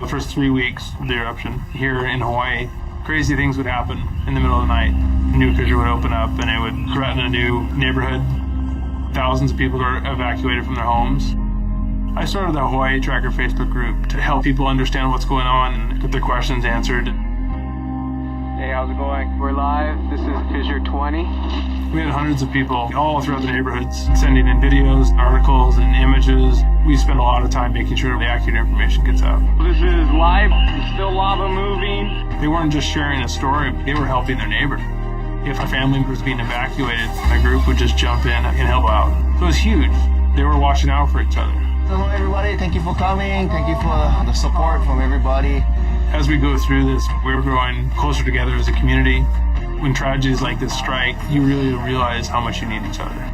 The first 3 weeks of the eruption here in Hawaii, crazy things would happen in the middle of the night. A new fissure would open up and it would threaten a new neighborhood. Thousands of people were evacuated from their homes. I started the Hawaii Tracker Facebook group to help people understand what's going on and get their questions answered. Hey, how's it going? We're live. This is Fissure 20. We had hundreds of people all throughout the neighborhoods sending in videos, articles, and images. We spend a lot of time making sure the accurate information gets out. This is live. There's still lava moving. They weren't just sharing a story, they were helping their neighbor. If a family was being evacuated, my group would just jump in and help out. So it was huge. They were watching out for each other. Hello everybody, thank you for coming. Thank you for the support from everybody. As we go through this, we're growing closer together as a community. When tragedies like this strike, you really realize how much you need each other.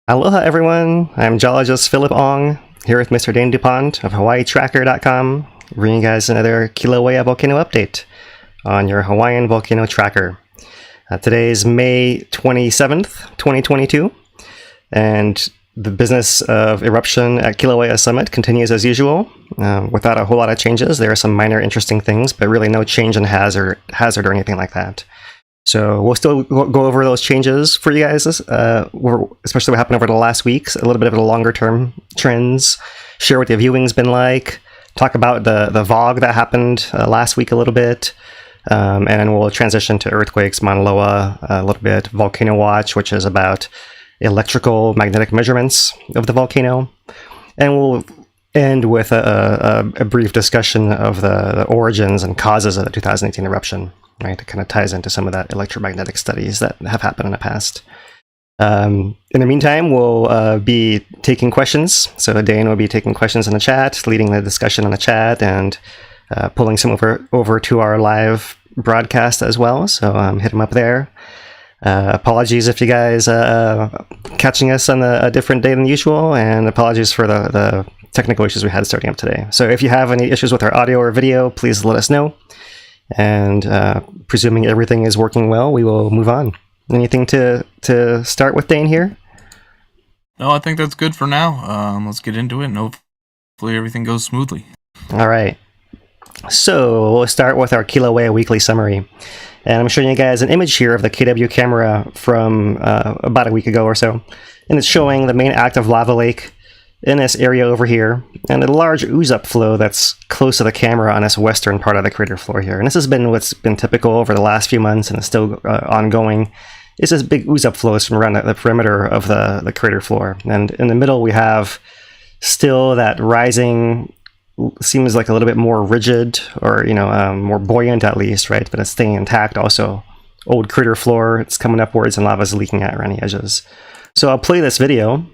Aloha everyone, I'm geologist Philip Ong, here with Mr. Dane DuPont of HawaiiTracker.com, bringing you guys another Kilauea volcano update on your Hawaiian Volcano Tracker. Today is May 27th, 2022, and the business of Eruption at Kīlauea Summit continues as usual, without a whole lot of changes. There are some minor interesting things, but really no change in hazard or anything like that. So we'll still go over those changes for you guys, especially what happened over the last weeks, a little bit of the longer term trends, share what the viewing's been like, talk about the VOG that happened last week a little bit, and then we'll transition to earthquakes, Maunaloa a little bit, Volcano Watch, which is about electrical magnetic measurements of the volcano, and we'll end with a brief discussion of the origins and causes of the 2018 eruption. Right, it kind of ties into some of that electromagnetic studies that have happened in the past. In the meantime, we'll be taking questions. So Dane will be taking questions in the chat, leading the discussion in the chat, and pulling some over to our live broadcast as well. So hit him up there. Apologies if you guys catching us on a different day than usual, and apologies for the technical issues we had starting up today. So if you have any issues with our audio or video, please let us know. And presuming everything is working well, we will move on. Anything to start with, Dane, here? No, I think that's good for now. Let's get into it, and hopefully everything goes smoothly. All right. So we'll start with our Kilauea weekly summary. And I'm showing you guys an image here of the KW camera from about a week ago or so. And it's showing the main active lava lake in this area over here, and a large ooze upflow that's close to the camera on this western part of the crater floor here. And this has been what's been typical over the last few months, and it's still ongoing. It's this big ooze upflows from around the perimeter of the crater floor. And in the middle we have still that rising, seems like a little bit more rigid, or more buoyant at least, right? But it's staying intact also. Old crater floor, it's coming upwards and lava's leaking out around the edges. So I'll play this video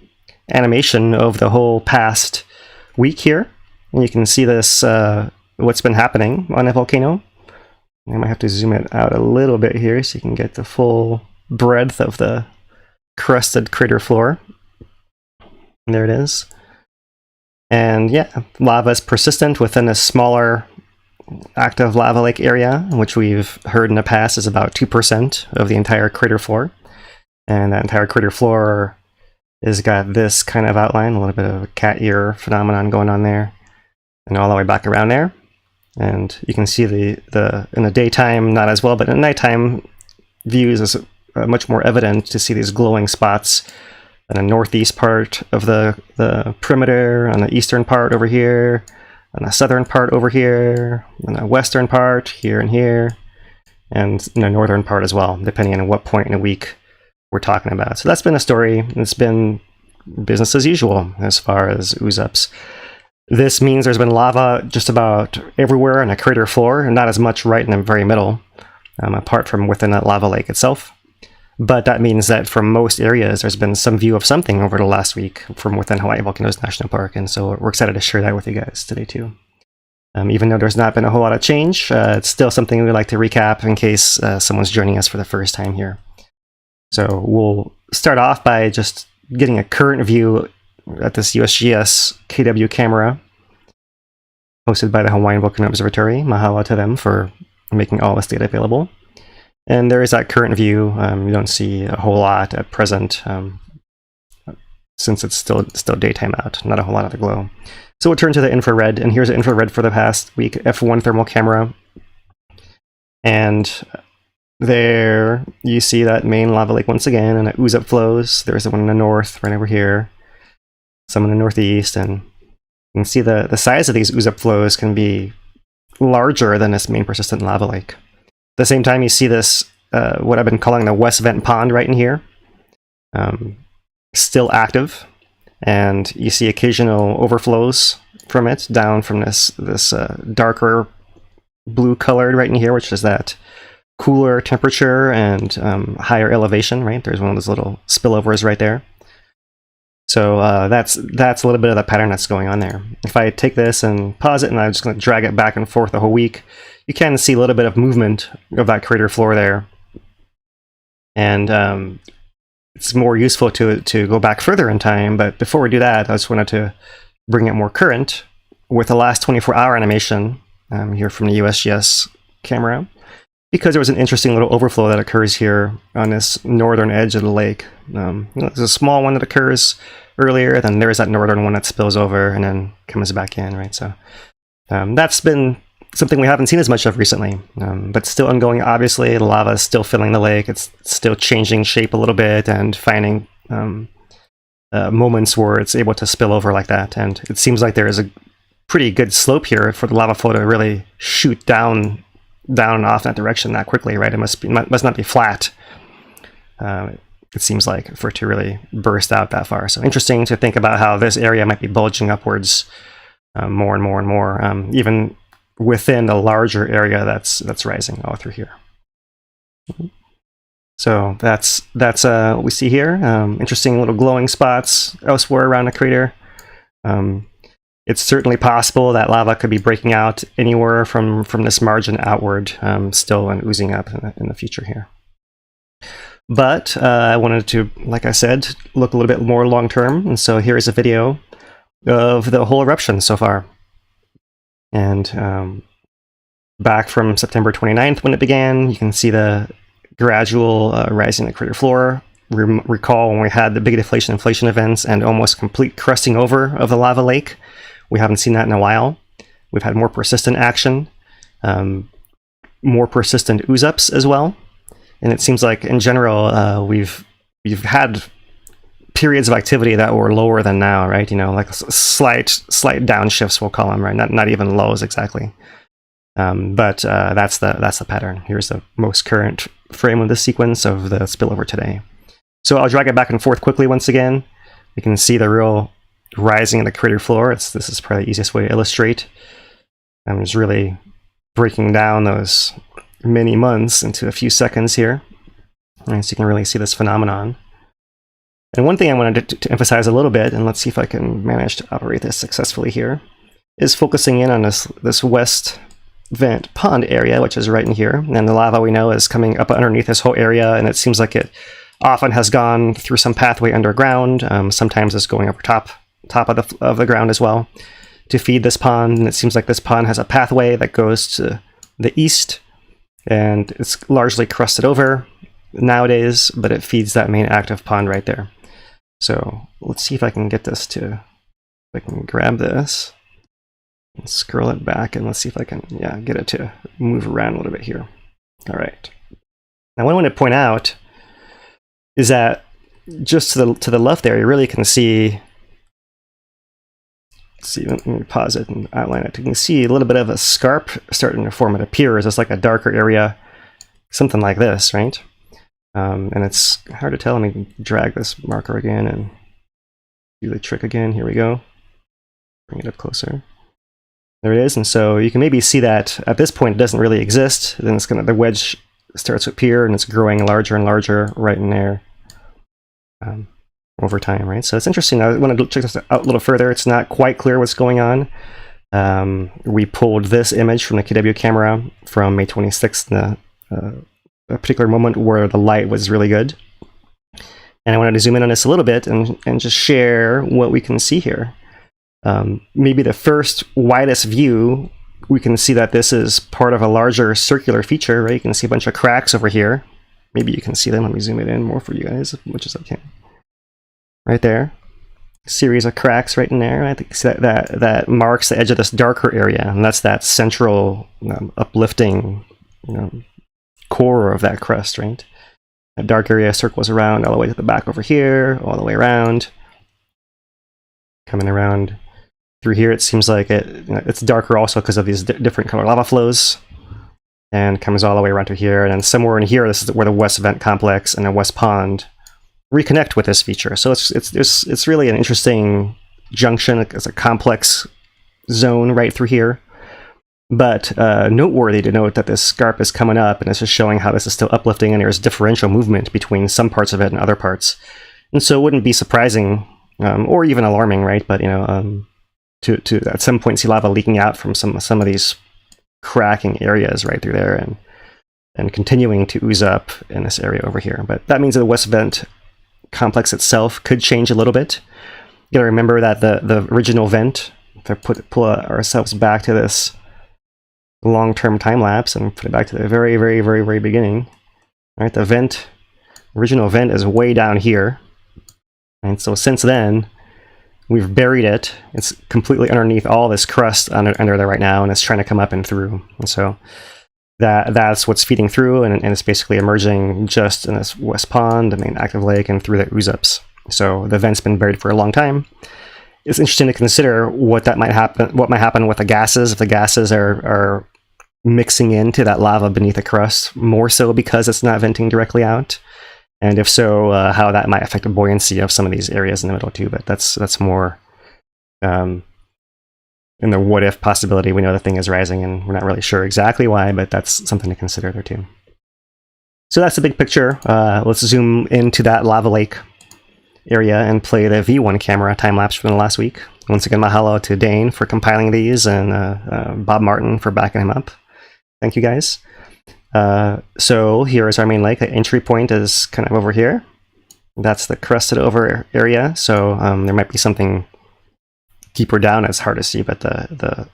animation of the whole past week here, and you can see this what's been happening on the volcano. I might have to zoom it out a little bit here so you can get the full breadth of the crusted crater floor. And there it is. And yeah, lava is persistent within a smaller active lava lake area, which we've heard in the past is about 2% of the entire crater floor. And that entire crater floor has got this kind of outline, a little bit of a cat ear phenomenon going on there, and all the way back around there. And you can see the in the daytime not as well, but in nighttime views is much more evident to see these glowing spots in the northeast part of the perimeter, on the eastern part over here, on the southern part over here, on the western part here and here, and in the northern part as well, depending on what point in the week we're talking about. So that's been a story. It's been business as usual as far as ooze ups. This means there's been lava just about everywhere on a crater floor, and not as much right in the very middle, apart from within that lava lake itself. But that means that from most areas, there's been some view of something over the last week from within Hawaiʻi Volcanoes National Park, and so we're excited to share that with you guys today too. Even though there's not been a whole lot of change, it's still something we'd like to recap in case someone's joining us for the first time here. So we'll start off by just getting a current view at this USGS KW camera hosted by the Hawaiian Volcano Observatory. Mahalo to them for making all this data available. And there is that current view. You don't see a whole lot at present since it's still daytime out, not a whole lot of the glow. So we'll turn to the infrared, and here's the infrared for the past week, F1 thermal camera. And there you see that main lava lake once again, and it ooze upflows. There's the one in the north right over here, some in the northeast, and you can see the size of these ooze upflows can be larger than this main persistent lava lake. At the same time, you see this what I've been calling the west vent pond right in here, still active, and you see occasional overflows from it down from this darker blue colored right in here, which is that cooler temperature and higher elevation, right? There's one of those little spillovers right there. So that's a little bit of the pattern that's going on there. If I take this and pause it, and I'm just going to drag it back and forth the whole week, you can see a little bit of movement of that crater floor there. And it's more useful to go back further in time. But before we do that, I just wanted to bring it more current with the last 24-hour animation here from the USGS camera, because there was an interesting little overflow that occurs here on this northern edge of the lake. There's a small one that occurs earlier, then there's that northern one that spills over and then comes back in, right? So that's been something we haven't seen as much of recently, but still ongoing. Obviously, the lava is still filling the lake. It's still changing shape a little bit and finding moments where it's able to spill over like that. And it seems like there is a pretty good slope here for the lava flow to really shoot down and off in that direction that quickly, right? It must not be flat. It seems like, for it to really burst out that far. So interesting to think about how this area might be bulging upwards more and more and more, even within a larger area that's rising all through here. So that's what we see here. Interesting little glowing spots elsewhere around the crater. It's certainly possible that lava could be breaking out anywhere from this margin outward, still and oozing up in the future here. But I wanted to, like I said, look a little bit more long term, and so here is a video of the whole eruption so far. And back from September 29th when it began, you can see the gradual rising of the crater floor. Recall when we had the big deflation inflation events and almost complete crusting over of the lava lake. We haven't seen that in a while. We've had more persistent action. more persistent ooze-ups as well. And it seems like in general, we've had periods of activity that were lower than now, right? You know, like slight downshifts, we'll call them, right? Not even lows exactly. But that's the pattern. Here's the most current frame of the sequence of the spillover today. So I'll drag it back and forth quickly once again. You can see the real rising of the crater floor. This is probably the easiest way to illustrate. I'm just really breaking down those many months into a few seconds here. And so you can really see this phenomenon. And one thing I wanted to emphasize a little bit, and let's see if I can manage to operate this successfully here, is focusing in on this west vent pond area, which is right in here. And the lava we know is coming up underneath this whole area, and it seems like it often has gone through some pathway underground. Sometimes it's going over top of the ground as well to feed this pond. And it seems like this pond has a pathway that goes to the east, and it's largely crusted over nowadays, but it feeds that main active pond right there. So let's see if I can get this to, if I can grab this and scroll it back, and let's see if I can, get it to move around a little bit here. All right. Now, what I want to point out is that just to the left there, you really can see, let's see, let me pause it and outline it. You can see a little bit of a scarp starting to form. It appears as like a darker area, something like this, right? And it's hard to tell. Let me drag this marker again and do the trick again. Here we go. Bring it up closer. There it is. And so you can maybe see that at this point it doesn't really exist. Then it's the wedge starts to appear, and it's growing larger and larger right in there over time, right? So it's interesting. I want to check this out a little further. It's not quite clear what's going on. We pulled this image from the KW camera from May 26th, a particular moment where the light was really good. And I wanted to zoom in on this a little bit and just share what we can see here. Maybe the first widest view, we can see that this is part of a larger circular feature, right? You can see a bunch of cracks over here. Maybe you can see them. Let me zoom it in more for you guys as much as I can. Right there. A series of cracks right in there. I think that marks the edge of this darker area, and that's that central uplifting, core of that crust, right? That dark area circles around all the way to the back over here, all the way around. Coming around through here, it seems like it's darker also because of these different color lava flows, and comes all the way around to here. And then somewhere in here, this is where the west vent complex and the west pond reconnect with this feature. So it's really an interesting junction. It's a complex zone right through here. But noteworthy to note that this scarp is coming up, and it's just showing how this is still uplifting, and there's differential movement between some parts of it and other parts. And so it wouldn't be surprising, or even alarming, right? But to at some point see lava leaking out from some of these cracking areas right through there, and continuing to ooze up in this area over here. But that means that the west vent complex itself could change a little bit. You gotta remember that the original vent, if I pull ourselves back to this long-term time-lapse and put it back to the very, very, very, very beginning. All right, the original vent is way down here. And so since then, we've buried it. It's completely underneath all this crust under there right now, and it's trying to come up and through. And so that's what's feeding through, and it's basically emerging just in this west pond, the main active lake, and through the ooze-ups. So the vent's been buried for a long time. It's interesting to consider what might happen with the gases, if the gases are mixing into that lava beneath the crust, more so because it's not venting directly out. And if so, how that might affect the buoyancy of some of these areas in the middle too. But that's more in the what if possibility. We know the thing is rising, and we're not really sure exactly why, but that's something to consider there too. So that's the big picture. Let's zoom into that lava lake area and play the V1 camera time-lapse from the last week. Once again, mahalo to Dane for compiling these, and Bob Martin for backing him up. Thank you, guys. So here is our main lake. The entry point is kind of over here. That's the crusted over area. So there might be something deeper down. It's hard to see, but the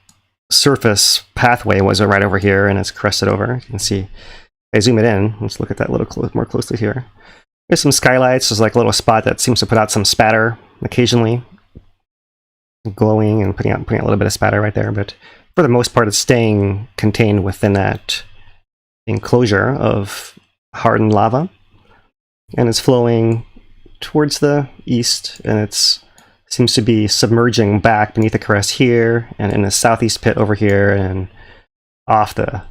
surface pathway was right over here, and it's crusted over. You can see. I zoom it in. Let's look at that a little more closely here. There's some skylights. There's like a little spot that seems to put out some spatter occasionally, glowing and putting out a little bit of spatter right there. But for the most part, it's staying contained within that enclosure of hardened lava, and it's flowing towards the east, and it's seems to be submerging back beneath the crest here, and in the southeast pit over here, and off the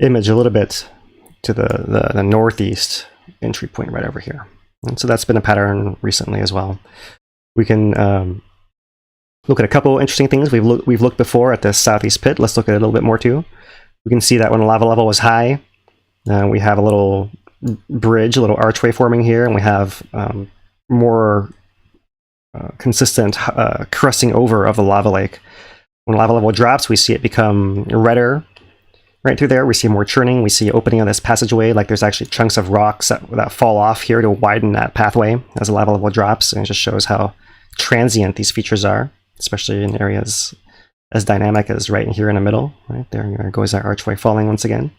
image a little bit to the northeast entry point right over here. And so that's been a pattern recently as well. We can look at a couple interesting things. We've looked before at the southeast pit. Let's look at it a little bit more too. We can see that when the lava level was high, we have a little bridge, a little archway forming here, and we have more consistent crusting over of the lava lake. When lava level drops, we see it become redder. Right through there, we see more churning. We see opening of this passageway, like there's actually chunks of rocks that fall off here to widen that pathway as the lava level drops, and it just shows how transient these features are, especially in areas as dynamic as right here in the middle. Right there goes our archway falling once again.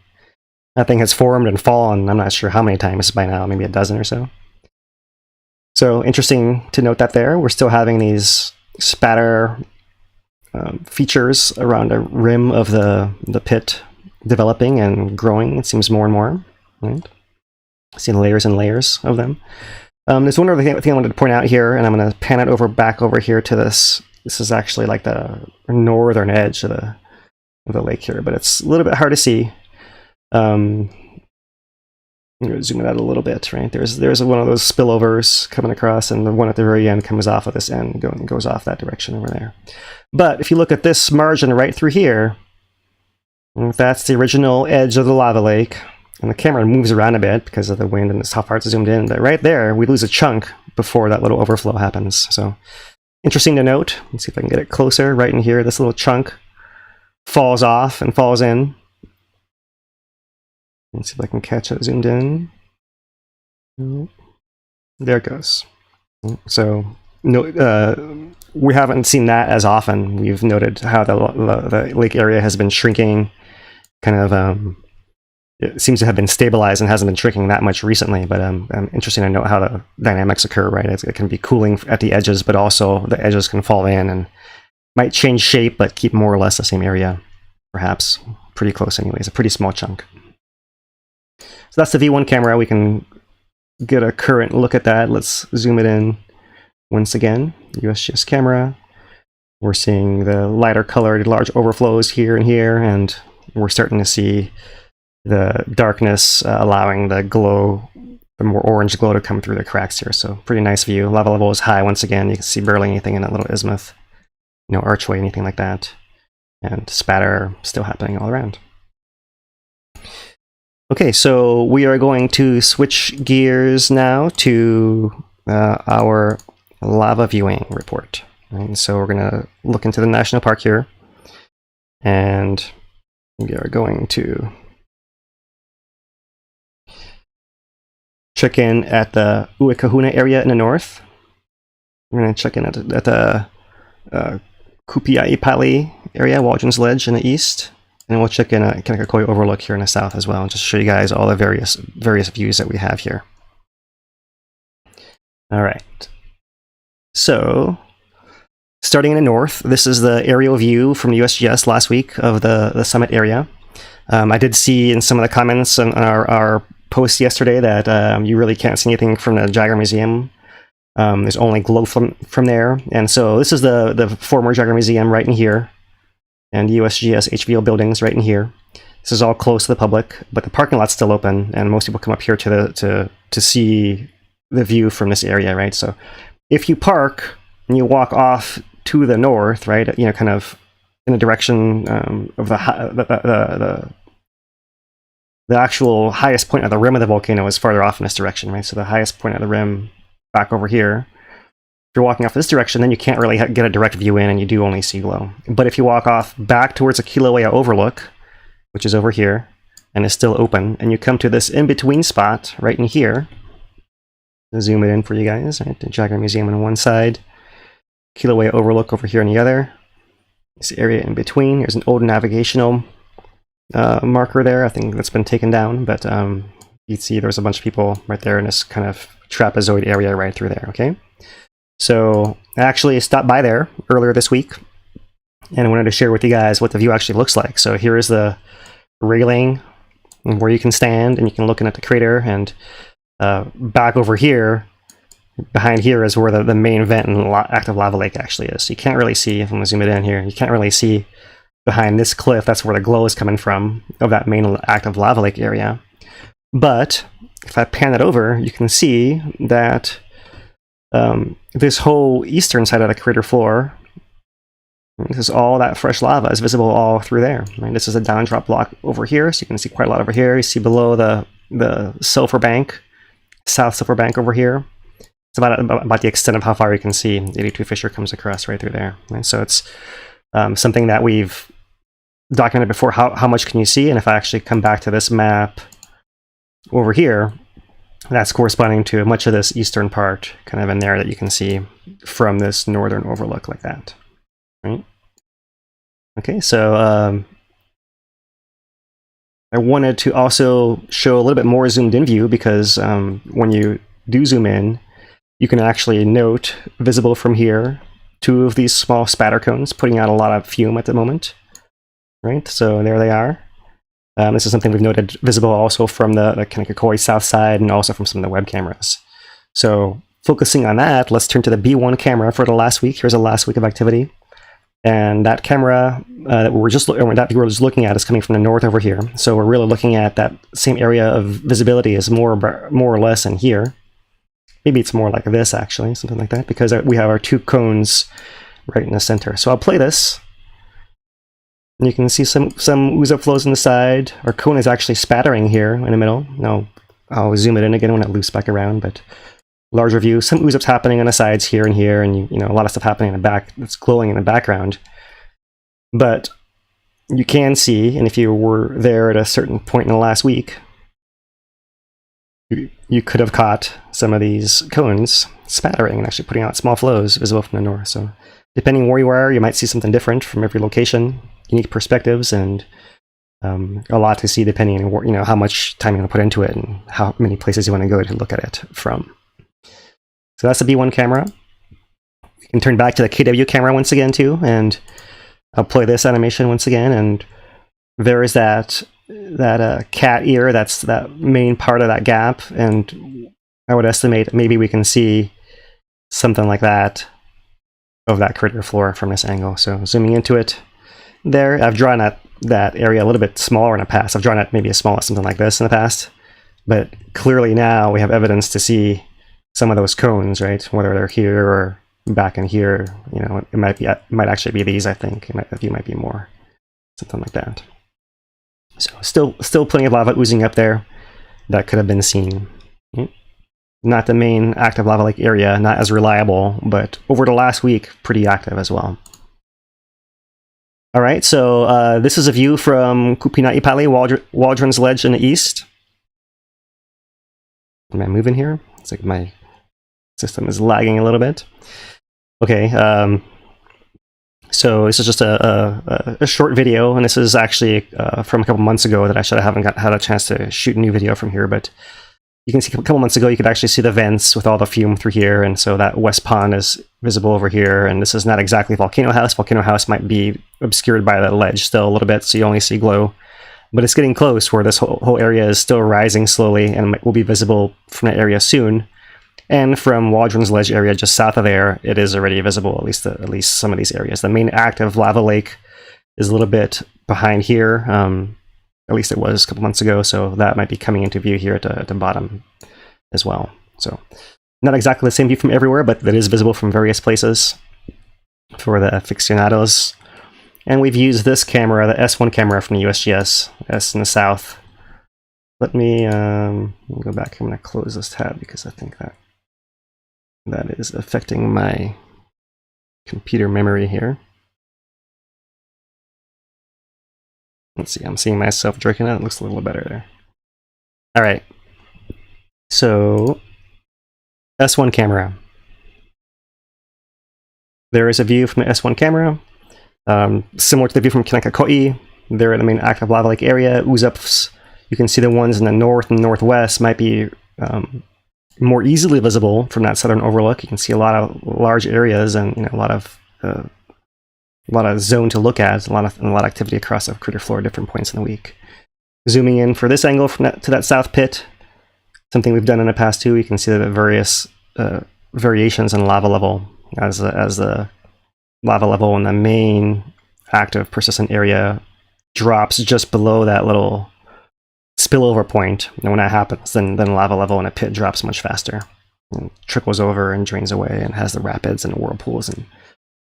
That thing has formed and fallen, I'm not sure how many times by now, maybe a dozen or so. So interesting to note that there. We're still having these spatter features around the rim of the pit developing and growing. It seems more and more. Right? See layers and layers of them. There's one other thing I wanted to point out here, and I'm going to pan it back over here to this. This is actually like the northern edge of the lake here, but it's a little bit hard to see. I'm going to zoom it out a little bit. Right, there's one of those spillovers coming across, and the one at the very end comes off of this end and goes off that direction over there. But if you look at this margin right through here, that's the original edge of the lava lake, and the camera moves around a bit because of the wind and it's how far it's zoomed in. But right there, we lose a chunk before that little overflow happens. So interesting to note. Let's see if I can get it closer. Right in here, this little chunk falls off and falls in. Let's see if I can catch it zoomed in. There it goes. So no, we haven't seen that as often. We've noted how the lake area has been shrinking. Kind of, it seems to have been stabilized and hasn't been shrinking that much recently. But interesting to note how the dynamics occur. Right, it can be cooling at the edges, but also the edges can fall in and might change shape, but keep more or less the same area. Perhaps pretty close, anyways. A pretty small chunk. So that's the V1 camera. We can get a current look at that. Let's zoom it in once again. USGS camera. We're seeing the lighter colored large overflows here and here, and we're starting to see the darkness allowing the glow, the more orange glow to come through the cracks here. So pretty nice view. Lava level is high once again. You can see barely anything in that little isthmus. No archway, anything like that. And spatter still happening all around. Okay, so we are going to switch gears now to our lava viewing report. And so we're going to look into the national park here, and we are going to check in at the Uekahuna area in the north. We're going to check in at the Kupiaipali area, Waldron's Ledge in the east. And we'll check in at Kīlauea overlook here in the south as well, and just show you guys all the various views that we have here. All right. So, starting in the north, this is the aerial view from USGS last week of the summit area. I did see in some of the comments on our post yesterday that you really can't see anything from the Jagger Museum. There's only glow from there, and so this is the former Jagger Museum right in here. And USGS HVO buildings right in here. This is all closed to the public, but the parking lot's still open, and most people come up here to see the view from this area, right? So if you park and you walk off to the north, right, you know, kind of in the direction of the actual highest point of the rim of the volcano is farther off in this direction, right? So the highest point of the rim back over here. If you're walking off this direction, then you can't really get a direct view in, and you do only see glow. But if you walk off back towards the Kilauea overlook, which is over here, and is still open, and you come to this in-between spot right in here, I'll zoom it in for you guys, right? The Jagger Museum on one side, Kilauea overlook over here on the other. This area in between, there's an old navigational marker there. I think that's been taken down, but you see there's a bunch of people right there in this kind of trapezoid area right through there, okay? So I actually stopped by there earlier this week, and I wanted to share with you guys what the view actually looks like. So here is the railing where you can stand and you can look in at the crater, and back over here, behind here is where the main vent and active lava lake actually is. So you can't really see, if I'm going to zoom it in here, you can't really see behind this cliff. That's where the glow is coming from, of that main active lava lake area. But if I pan it over, you can see that this whole eastern side of the crater floor, this is all that fresh lava is visible all through there. Right? This is a down drop block over here, so you can see quite a lot over here. You see below the sulfur bank, south sulfur bank over here. It's about the extent of how far you can see. 82 fissure comes across right through there. Right? So it's something that we've documented before. How much can you see? And if I actually come back to this map over here, that's corresponding to much of this eastern part kind of in there that you can see from this northern overlook like that. Right? Okay, so I wanted to also show a little bit more zoomed in view, because when you do zoom in, you can actually note, visible from here, 2 of these small spatter cones putting out a lot of fume at the moment. Right, so there they are. This is something we've noted visible also from the Kīlauea south side and also from some of the web cameras. So focusing on that, let's turn to the B1 camera for the last week. Here's the last week of activity. And that camera that we were just looking at is coming from the north over here. So we're really looking at that same area of visibility is more or less in here. Maybe it's more like this actually, something like that, because we have our 2 cones right in the center. So I'll play this. And you can see some ooze upflows on the side. Our cone is actually spattering here in the middle. Now I'll zoom it in again when it loops back around, but larger view, some ooze ups happening on the sides here and here, and you know, a lot of stuff happening in the back that's glowing in the background. But you can see, and if you were there at a certain point in the last week, you could have caught some of these cones spattering and actually putting out small flows visible from the north. So depending where you are, you might see something different from every location. Unique perspectives, and a lot to see depending on, you know, how much time you want to put into it and how many places you want to go to look at it from. So that's the B1 camera. You can turn back to the KW camera once again too, and I'll play this animation once again. And there is that cat ear. That's that main part of that gap, and I would estimate maybe we can see something like that of that crater floor from this angle. So zooming into it. There, I've drawn that area a little bit smaller in the past. I've drawn it maybe as small as something like this in the past, but clearly now we have evidence to see some of those cones, right? Whether they're here or back in here, you know, it might actually be these. I think the view might be more, something like that. So still plenty of lava oozing up there that could have been seen. Not the main active lava lake area, not as reliable, but over the last week, pretty active as well. All right, so this is a view from Kupinaipali, Waldron's Ledge in the east. Am I moving here? It's like my system is lagging a little bit. Okay, so this is just a short video, and this is actually from a couple months ago that I haven't had a chance to shoot a new video from here, but you can see a couple months ago you could actually see the vents with all the fume through here, and so that west pond is visible over here, and this is not exactly Volcano House. Volcano House might be obscured by the ledge still a little bit, so you only see glow, but it's getting close where this whole area is still rising slowly and will be visible from that area soon. And from Waldron's Ledge area just south of there, it is already visible, at least some of these areas. The main active lava lake is a little bit behind here. At least it was a couple months ago, so that might be coming into view here at the bottom as well. So not exactly the same view from everywhere, but that is visible from various places for the aficionados. And we've used this camera, the S1 camera from the USGS, S in the south. Let me go back. I'm going to close this tab because I think that is affecting my computer memory here. Let's see, I'm seeing myself drinking it. It looks a little better there. All right. So, S1 camera. There is a view from the S1 camera, similar to the view from Kīlauea. They're in the main active lava lake area. Ooze ups. You can see the ones in the north and northwest might be more easily visible from that southern overlook. You can see a lot of large areas and a lot of zone to look at, a lot of activity across the crater floor at different points in the week. Zooming in for this angle from to that south pit, something we've done in the past too, you can see the various variations in lava level as the lava level in the main active persistent area drops just below that little spillover point. And when that happens, then lava level in a pit drops much faster and trickles over and drains away and has the rapids and whirlpools and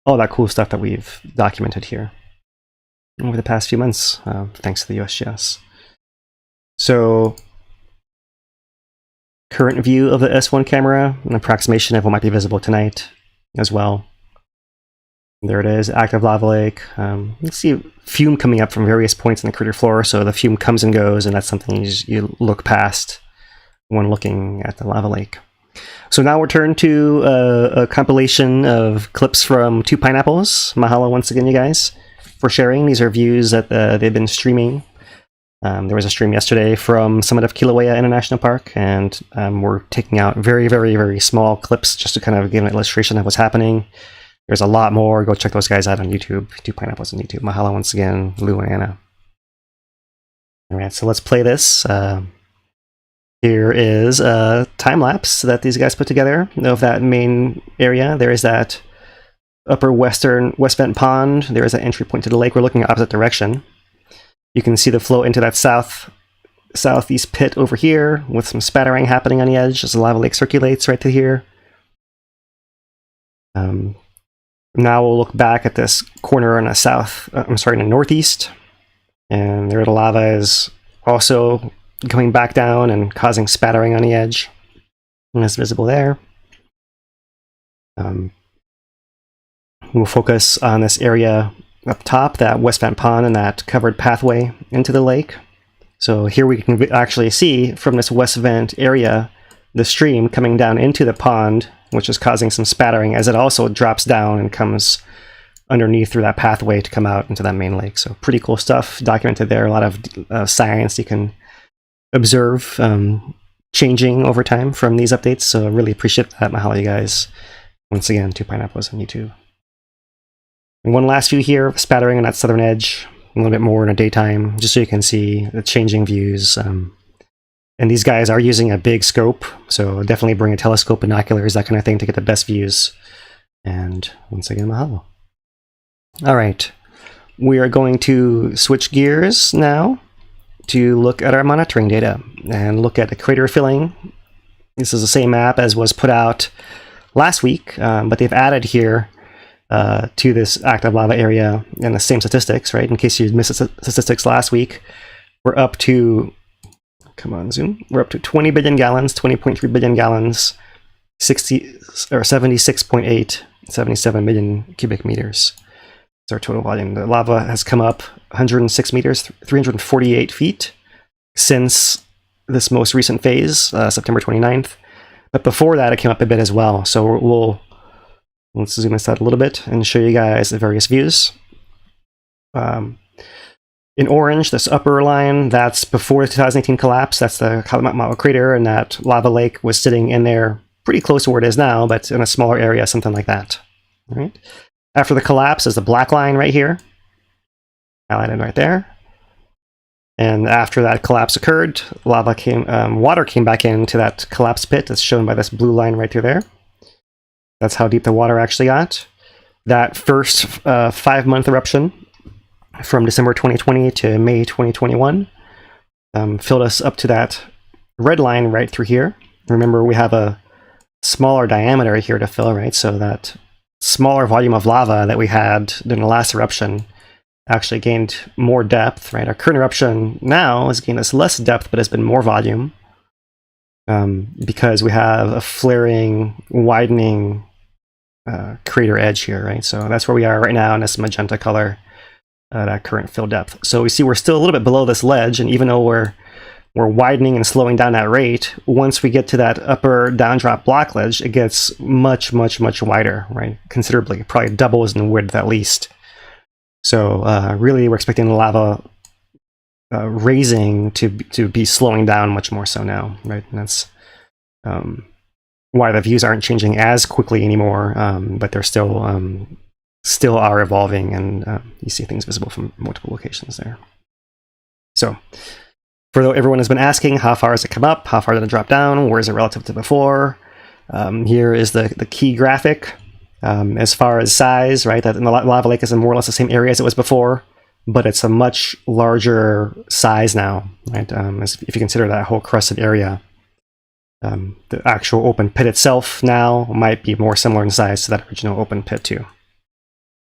all that cool stuff that we've documented here over the past few months, thanks to the USGS. So, current view of the S1 camera, an approximation of what might be visible tonight as well. There it is, active lava lake. You can see fume coming up from various points in the crater floor, so the fume comes and goes, and that's something you look past when looking at the lava lake. So now we're turned to a compilation of clips from Two Pineapples. Mahalo once again, you guys, for sharing. These are views that they've been streaming. There was a stream yesterday from Summit of Kilauea International Park, and we're taking out very, very, very small clips just to kind of give an illustration of what's happening. There's a lot more. Go check those guys out on YouTube. Two Pineapples on YouTube. Mahalo once again, Lou and Anna. All right, so let's play this. Here is a time-lapse that these guys put together of that main area. There is that upper west vent pond. There is an entry point to the lake. We're looking opposite direction. You can see the flow into that southeast pit over here with some spattering happening on the edge as the lava lake circulates right to here. Now we'll look back at this corner on the in the northeast, and there the lava is also going back down and causing spattering on the edge, and it's visible there. We'll focus on this area up top, that west vent pond and that covered pathway into the lake. So here we can actually see from this west vent area the stream coming down into the pond, which is causing some spattering as it also drops down and comes underneath through that pathway to come out into that main lake. So pretty cool stuff documented there. A lot of science you can observe changing over time from these updates. So really appreciate that. Mahalo, you guys. Once again, Two Pineapples on YouTube. And one last view here, spattering on that southern edge, a little bit more in the daytime, just so you can see the changing views. And these guys are using a big scope, so definitely bring a telescope, binoculars, that kind of thing to get the best views. And once again, mahalo. All right, we are going to switch gears now to look at our monitoring data and look at the crater filling. This is the same map as was put out last week, but they've added here to this active lava area and the same statistics, right? In case you missed the statistics last week, we're up to, come on, zoom. We're up to 20 billion gallons, 20.3 billion gallons, 76.8, 77 million cubic meters. That's our total volume. The lava has come up 106 meters, 348 feet since this most recent phase, September 29th. But before that, it came up a bit as well. So let's zoom this out a little bit and show you guys the various views. In orange, this upper line, that's before the 2018 collapse. That's the Maunaloa crater, and that lava lake was sitting in there pretty close to where it is now, but in a smaller area, something like that. All right. After the collapse is the black line right here, highlighted right there. And after that collapse occurred, water came back into that collapse pit. That's shown by this blue line right through there. That's how deep the water actually got. That first 5-month eruption from December 2020 to May 2021 filled us up to that red line right through here. Remember, we have a smaller diameter here to fill, right? So that smaller volume of lava that we had during the last eruption actually gained more depth, right? Our current eruption now has gained us less depth, but has been more volume because we have a flaring, widening crater edge here, right? So that's where we are right now in this magenta color, that current fill depth. So we see we're still a little bit below this ledge, and even though we're widening and slowing down that rate, once we get to that upper downdrop block ledge, it gets much, much, much wider, right? Considerably, probably doubles in width at least. So really, we're expecting the lava raising to be slowing down much more so now, right? And that's why the views aren't changing as quickly anymore, but they're still are evolving, and you see things visible from multiple locations there. So For everyone has been asking, how far has it come up? How far did it drop down? Where is it relative to before? Here is the key graphic. As far as size, right? That the lava lake is in more or less the same area as it was before, but it's a much larger size now, right? If you consider that whole crusted area. The actual open pit itself now might be more similar in size to that original open pit too,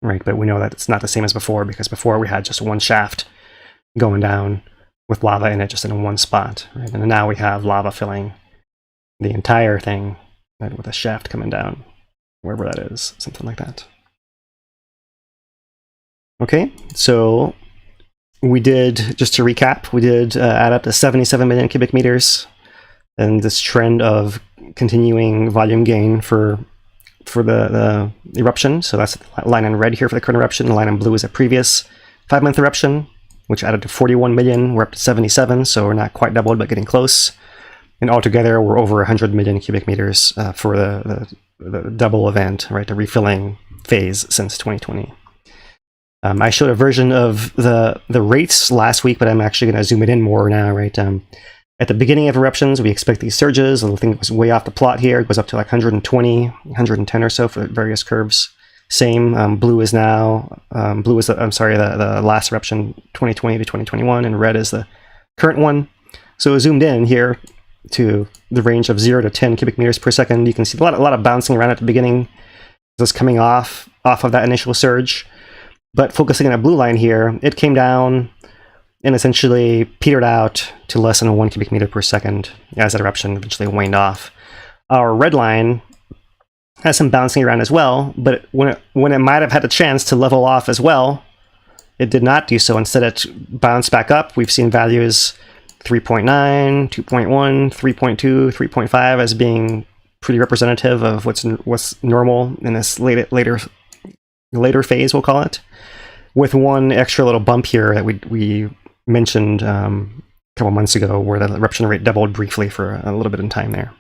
right? But we know that it's not the same as before, because before we had just one shaft going down with lava in it just in one spot, right? And now we have lava filling the entire thing, right, with a shaft coming down, wherever that is, something like that. Okay, so we did, just to recap, we did add up to 77 million cubic meters, and this trend of continuing volume gain for the eruption. So that's the line in red here for the current eruption. The line in blue is a previous 5-month eruption, which added to 41 million. We're up to 77, so we're not quite doubled, but getting close. And altogether, we're over 100 million cubic meters for the double event, right, the refilling phase since 2020. I showed a version of the rates last week, but I'm actually going to zoom it in more now, right? At the beginning of eruptions, we expect these surges, and the thing was way off the plot here. It goes up to like 120, 110 or so for various curves. Same, blue is now, blue is, the last eruption, 2020 to 2021, and red is the current one. So zoomed in here to the range of 0 to 10 cubic meters per second. You can see a lot of bouncing around at the beginning, just coming off of that initial surge. But focusing on a blue line here, it came down and essentially petered out to less than 1 cubic meter per second as that eruption eventually waned off. Our red line has some bouncing around as well, but when it might have had a chance to level off as well, it did not do so. Instead, it bounced back up. We've seen values 3.9, 2.1, 3.2, 3.5 as being pretty representative of what's normal in this later phase, we'll call it, with one extra little bump here that we mentioned a couple months ago, where the eruption rate doubled briefly for a little bit in time there.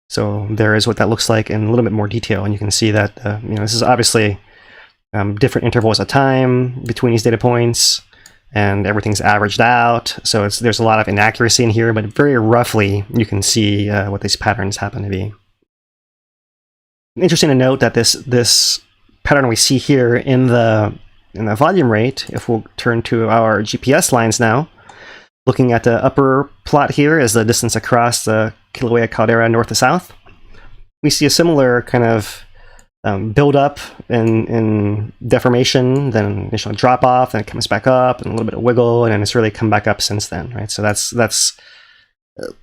So there is what that looks like in a little bit more detail, and you can see that this is obviously different intervals of time between these data points, and everything's averaged out. So there's a lot of inaccuracy in here, but very roughly you can see what these patterns happen to be. Interesting to note that this pattern we see here in the volume rate, if we'll turn to our GPS lines now, looking at the upper plot here is the distance across the Kilauea caldera north to south. We see a similar kind of build up in deformation, then initial drop off, then it comes back up, and a little bit of wiggle, and then it's really come back up since then, right? So that's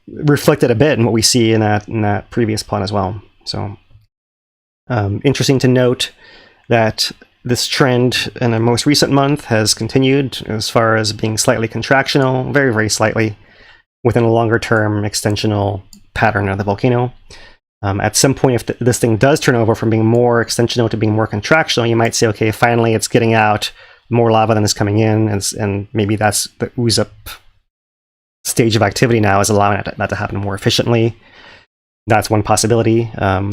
reflected a bit in what we see in that previous plot as well. So interesting to note that this trend in the most recent month has continued as far as being slightly contractional, very, very slightly, within a longer term extensional pattern of the volcano. At some point, if this thing does turn over from being more extensional to being more contractional, you might say, okay, finally it's getting out more lava than is coming in, and maybe that's the ooze up stage of activity now is allowing that to happen more efficiently. That's one possibility.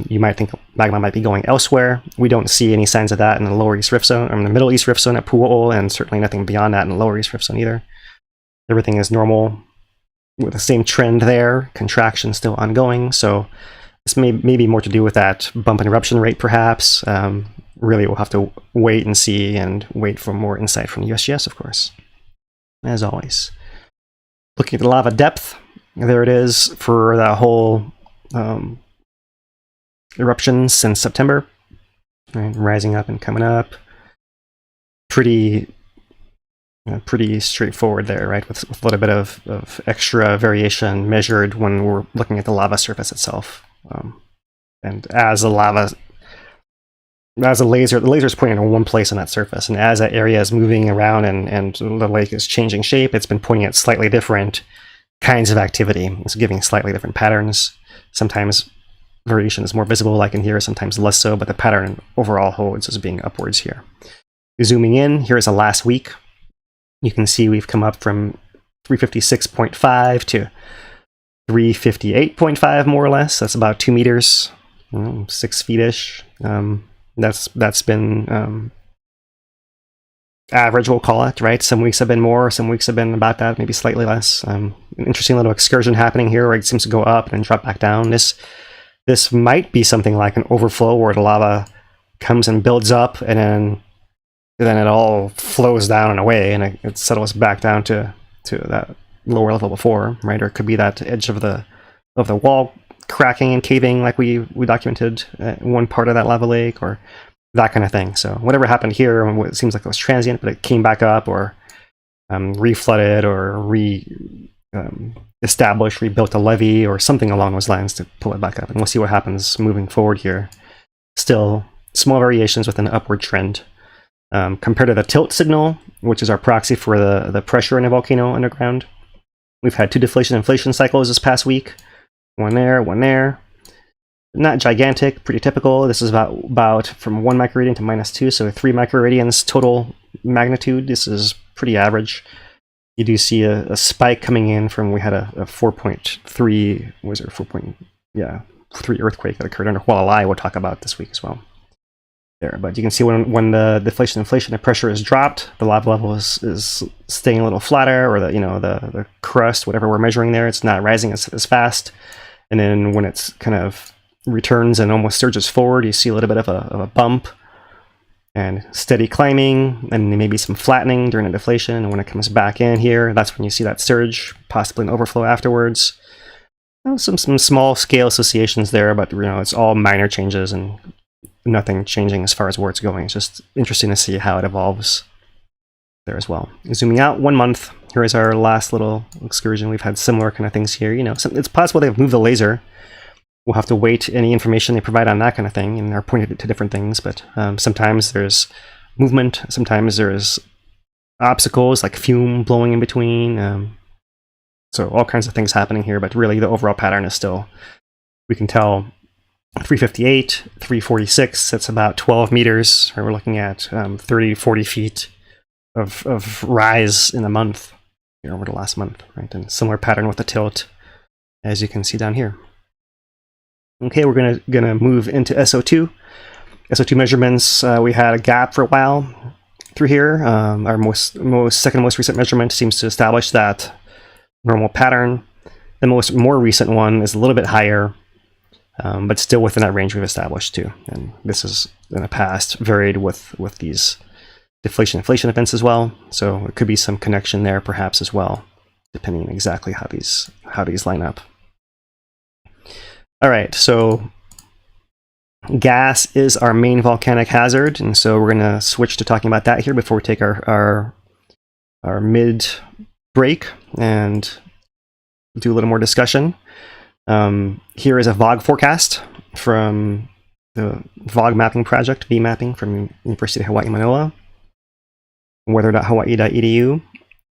You might think magma might be going elsewhere. We don't see any signs of that in the lower East Rift Zone, or in the Middle East Rift Zone at Pu'o'o, and certainly nothing beyond that in the lower East Rift Zone either. Everything is normal with the same trend there, contraction still ongoing. So this may be more to do with that bump in eruption rate, perhaps. Really, we'll have to wait and see, and wait for more insight from the USGS, of course, as always. Looking at the lava depth, there it is for that whole eruption since September, right? Rising up and coming up. Pretty straightforward there, right? With a little bit of extra variation measured when we're looking at the lava surface itself. And as the laser is pointing in one place on that surface, and as that area is moving around and the lake is changing shape, it's been pointing at slightly different kinds of activity. It's giving slightly different patterns. Sometimes variation is more visible, like in here, sometimes less so, but the pattern overall holds as being upwards here. Zooming in, here's the last week. You can see we've come up from 356.5 to 358.5, more or less. That's about 2 meters, 6 feet-ish. That's been average, we'll call it, right? Some weeks have been more, some weeks have been about that, maybe slightly less. An interesting little excursion happening here where it seems to go up and drop back down. This might be something like an overflow where the lava comes and builds up, and then it all flows down and away, and it settles back down to that lower level before, right? Or it could be that edge of the wall cracking and caving like we documented at one part of that lava lake, or that kind of thing. So whatever happened here, it seems like it was transient, but it came back up, or reflooded, or established, rebuilt a levee, or something along those lines to pull it back up. And we'll see what happens moving forward here. Still small variations with an upward trend. Compared to the tilt signal, which is our proxy for the pressure in a volcano underground, we've had 2 deflation-inflation cycles this past week. One there, one there. Not gigantic, pretty typical. This is about from 1 microradian to -2, so 3 microradians total magnitude. This is pretty average. You do see a spike coming in from, we had a 4.3, was it 3 earthquake that occurred under Hualalai we'll talk about this week as well. There, but you can see when the deflation-inflation, the pressure is dropped, the lava level is staying a little flatter, or the crust, whatever we're measuring there, it's not rising as fast. And then when it's kind of returns and almost surges forward, you see a little bit of a bump and steady climbing, and maybe some flattening during the deflation. And when it comes back in here, that's when you see that surge, possibly an overflow afterwards. Some small scale associations there, but it's all minor changes and nothing changing as far as where it's going. It's just interesting to see how it evolves there as well. Zooming out 1 month, here is our last little excursion. We've had similar kind of things here. It's possible they've moved the laser. We'll have to wait any information they provide on that kind of thing, and are pointed to different things. But sometimes there's movement, sometimes there's obstacles like fume blowing in between. So all kinds of things happening here, but really the overall pattern is still, we can tell 358, 346, that's about 12 meters. Right? We're looking at 30, 40 feet of rise in a month, over the last month, right? And similar pattern with the tilt, as you can see down here. Okay, we're gonna move into SO2. SO2 measurements, we had a gap for a while through here. Our second most recent measurement seems to establish that normal pattern. The more recent one is a little bit higher, but still within that range we've established too. And this is in the past varied with these deflation-inflation events as well. So there could be some connection there perhaps as well, depending on exactly how these line up. All right, so gas is our main volcanic hazard, and so we're going to switch to talking about that here before we take our mid break and do a little more discussion. Here is a VOG forecast from the VOG mapping project, VMapping from University of Hawaii Manoa, weather.hawaii.edu,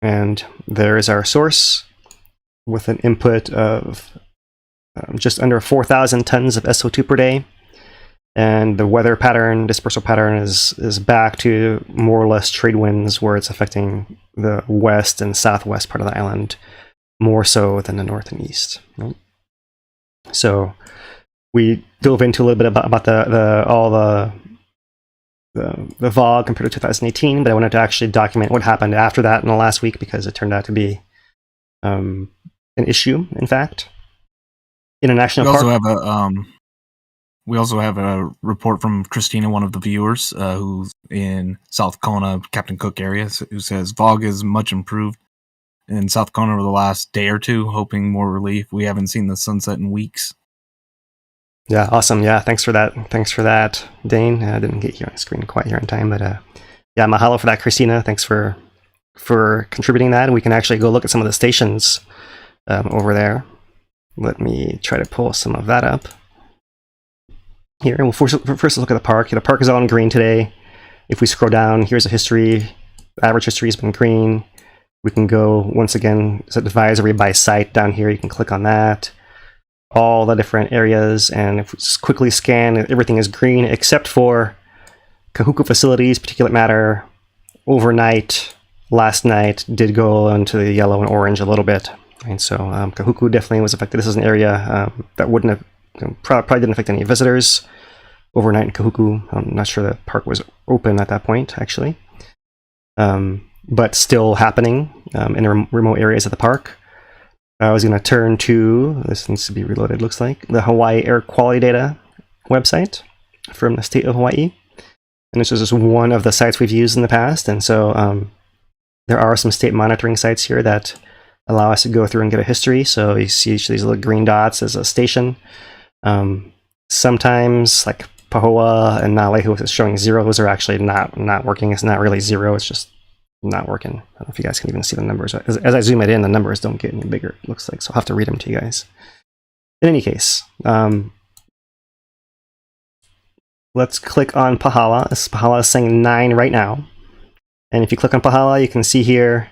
and there is our source with an input of just under 4,000 tons of SO2 per day, and the weather pattern, dispersal pattern, is back to more or less trade winds, where it's affecting the west and southwest part of the island more so than the north and east. Right? So we dove into a little bit about the VOG compared to 2018, but I wanted to actually document what happened after that in the last week, because it turned out to be an issue, in fact. International Park. We also have a report from Christina, one of the viewers, who's in South Kona, Captain Cook area, who says VOG is much improved in South Kona over the last day or two, hoping more relief. We haven't seen the sunset in weeks. Yeah, awesome. Yeah, thanks for that, Dane. I didn't get here on screen quite here in time, but yeah, mahalo for that, Christina. Thanks for contributing that. And we can actually go look at some of the stations over there. Let me try to pull some of that up here. And we'll first look at the park. The park is all in green today. If we scroll down, here's a history. The average history has been green. We can go, once again, it's advisory by site down here. You can click on that. All the different areas, and if we just quickly scan, everything is green except for Kahuku facilities, particulate matter. Overnight, last night, did go into the yellow and orange a little bit. And so Kahuku definitely was affected. This is an area that wouldn't have, probably didn't affect any visitors overnight in Kahuku. I'm not sure the park was open at that point, actually. but still happening in remote areas of the park. I was going to turn to, this needs to be reloaded, looks like, the Hawaii Air Quality Data website from the state of Hawaii. And this is just one of the sites we've used in the past. And so there are some state monitoring sites here that allow us to go through and get a history. So you see each of these little green dots as a station. Sometimes, like Pahoa and Nalehu is showing 0. Those are actually not working. It's not really 0. It's just not working. I don't know if you guys can even see the numbers. As I zoom it in, the numbers don't get any bigger, it looks like. So I'll have to read them to you guys. In any case, let's click on Pahala. Pahala is saying 9 right now. And if you click on Pahala, you can see here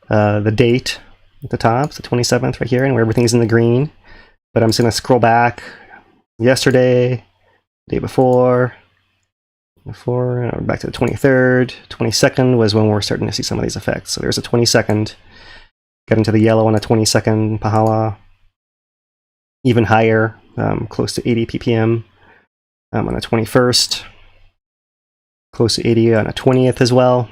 the date at the top, it's the 27th right here, and where everything's in the green. But I'm just going to scroll back. Yesterday, day before, back to the 23rd. 22nd was when we're starting to see some of these effects. So there's a 22nd. Got into the yellow on the 22nd, Pahala. Even higher, close to 80 ppm on the 21st. Close to 80 on the 20th as well.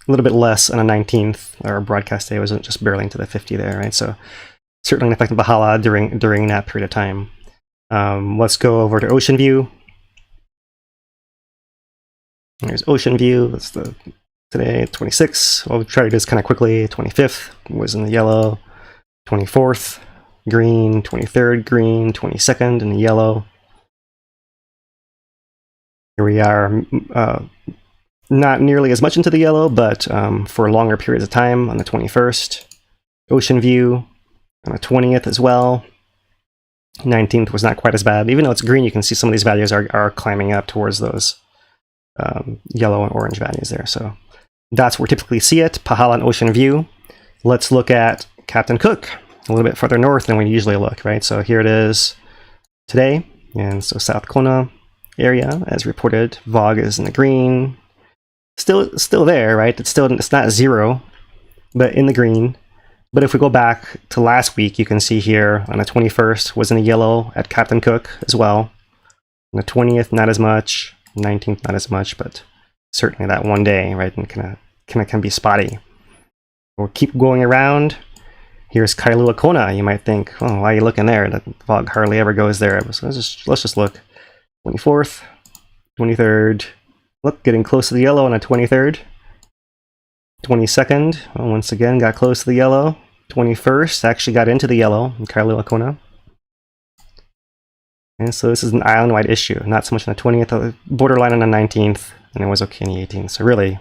A little bit less on the 19th. Our broadcast day was just barely into the 50 there, right? So certainly an effect of Pahala during that period of time. Let's go over to Ocean View. There's Ocean View. That's the today, 26th. I'll try to do this kind of quickly. 25th was in the yellow. 24th, green. 23rd, green. 22nd in the yellow. Here we are. Not nearly as much into the yellow, but for longer periods of time on the 21st. Ocean View on the 20th as well. 19th was not quite as bad. Even though it's green, you can see some of these values are climbing up towards those yellow and orange values there. So that's where we typically see it, Pahala and Ocean View. Let's look at Captain Cook, a little bit further north than we usually look, right? So here it is today. And so South Kona area, as reported, VOG is in the green. Still there, right? It's not 0, but in the green. But if we go back to last week, you can see here on the 21st was in the yellow at Captain Cook as well. On the 20th, not as much. 19th, not as much, but certainly that one day, right? And can be spotty. We'll keep going around. Here's Kailua Kona. You might think, oh, why are you looking there? The fog hardly ever goes there. So let's just look. 24th, 23rd. Look, getting close to the yellow on the 23rd. 22nd, well, once again, got close to the yellow. 21st, actually got into the yellow in Kailua Kona. And so this is an island-wide issue, not so much on the 20th, borderline on the 19th, and it was okay on the 18th. So really,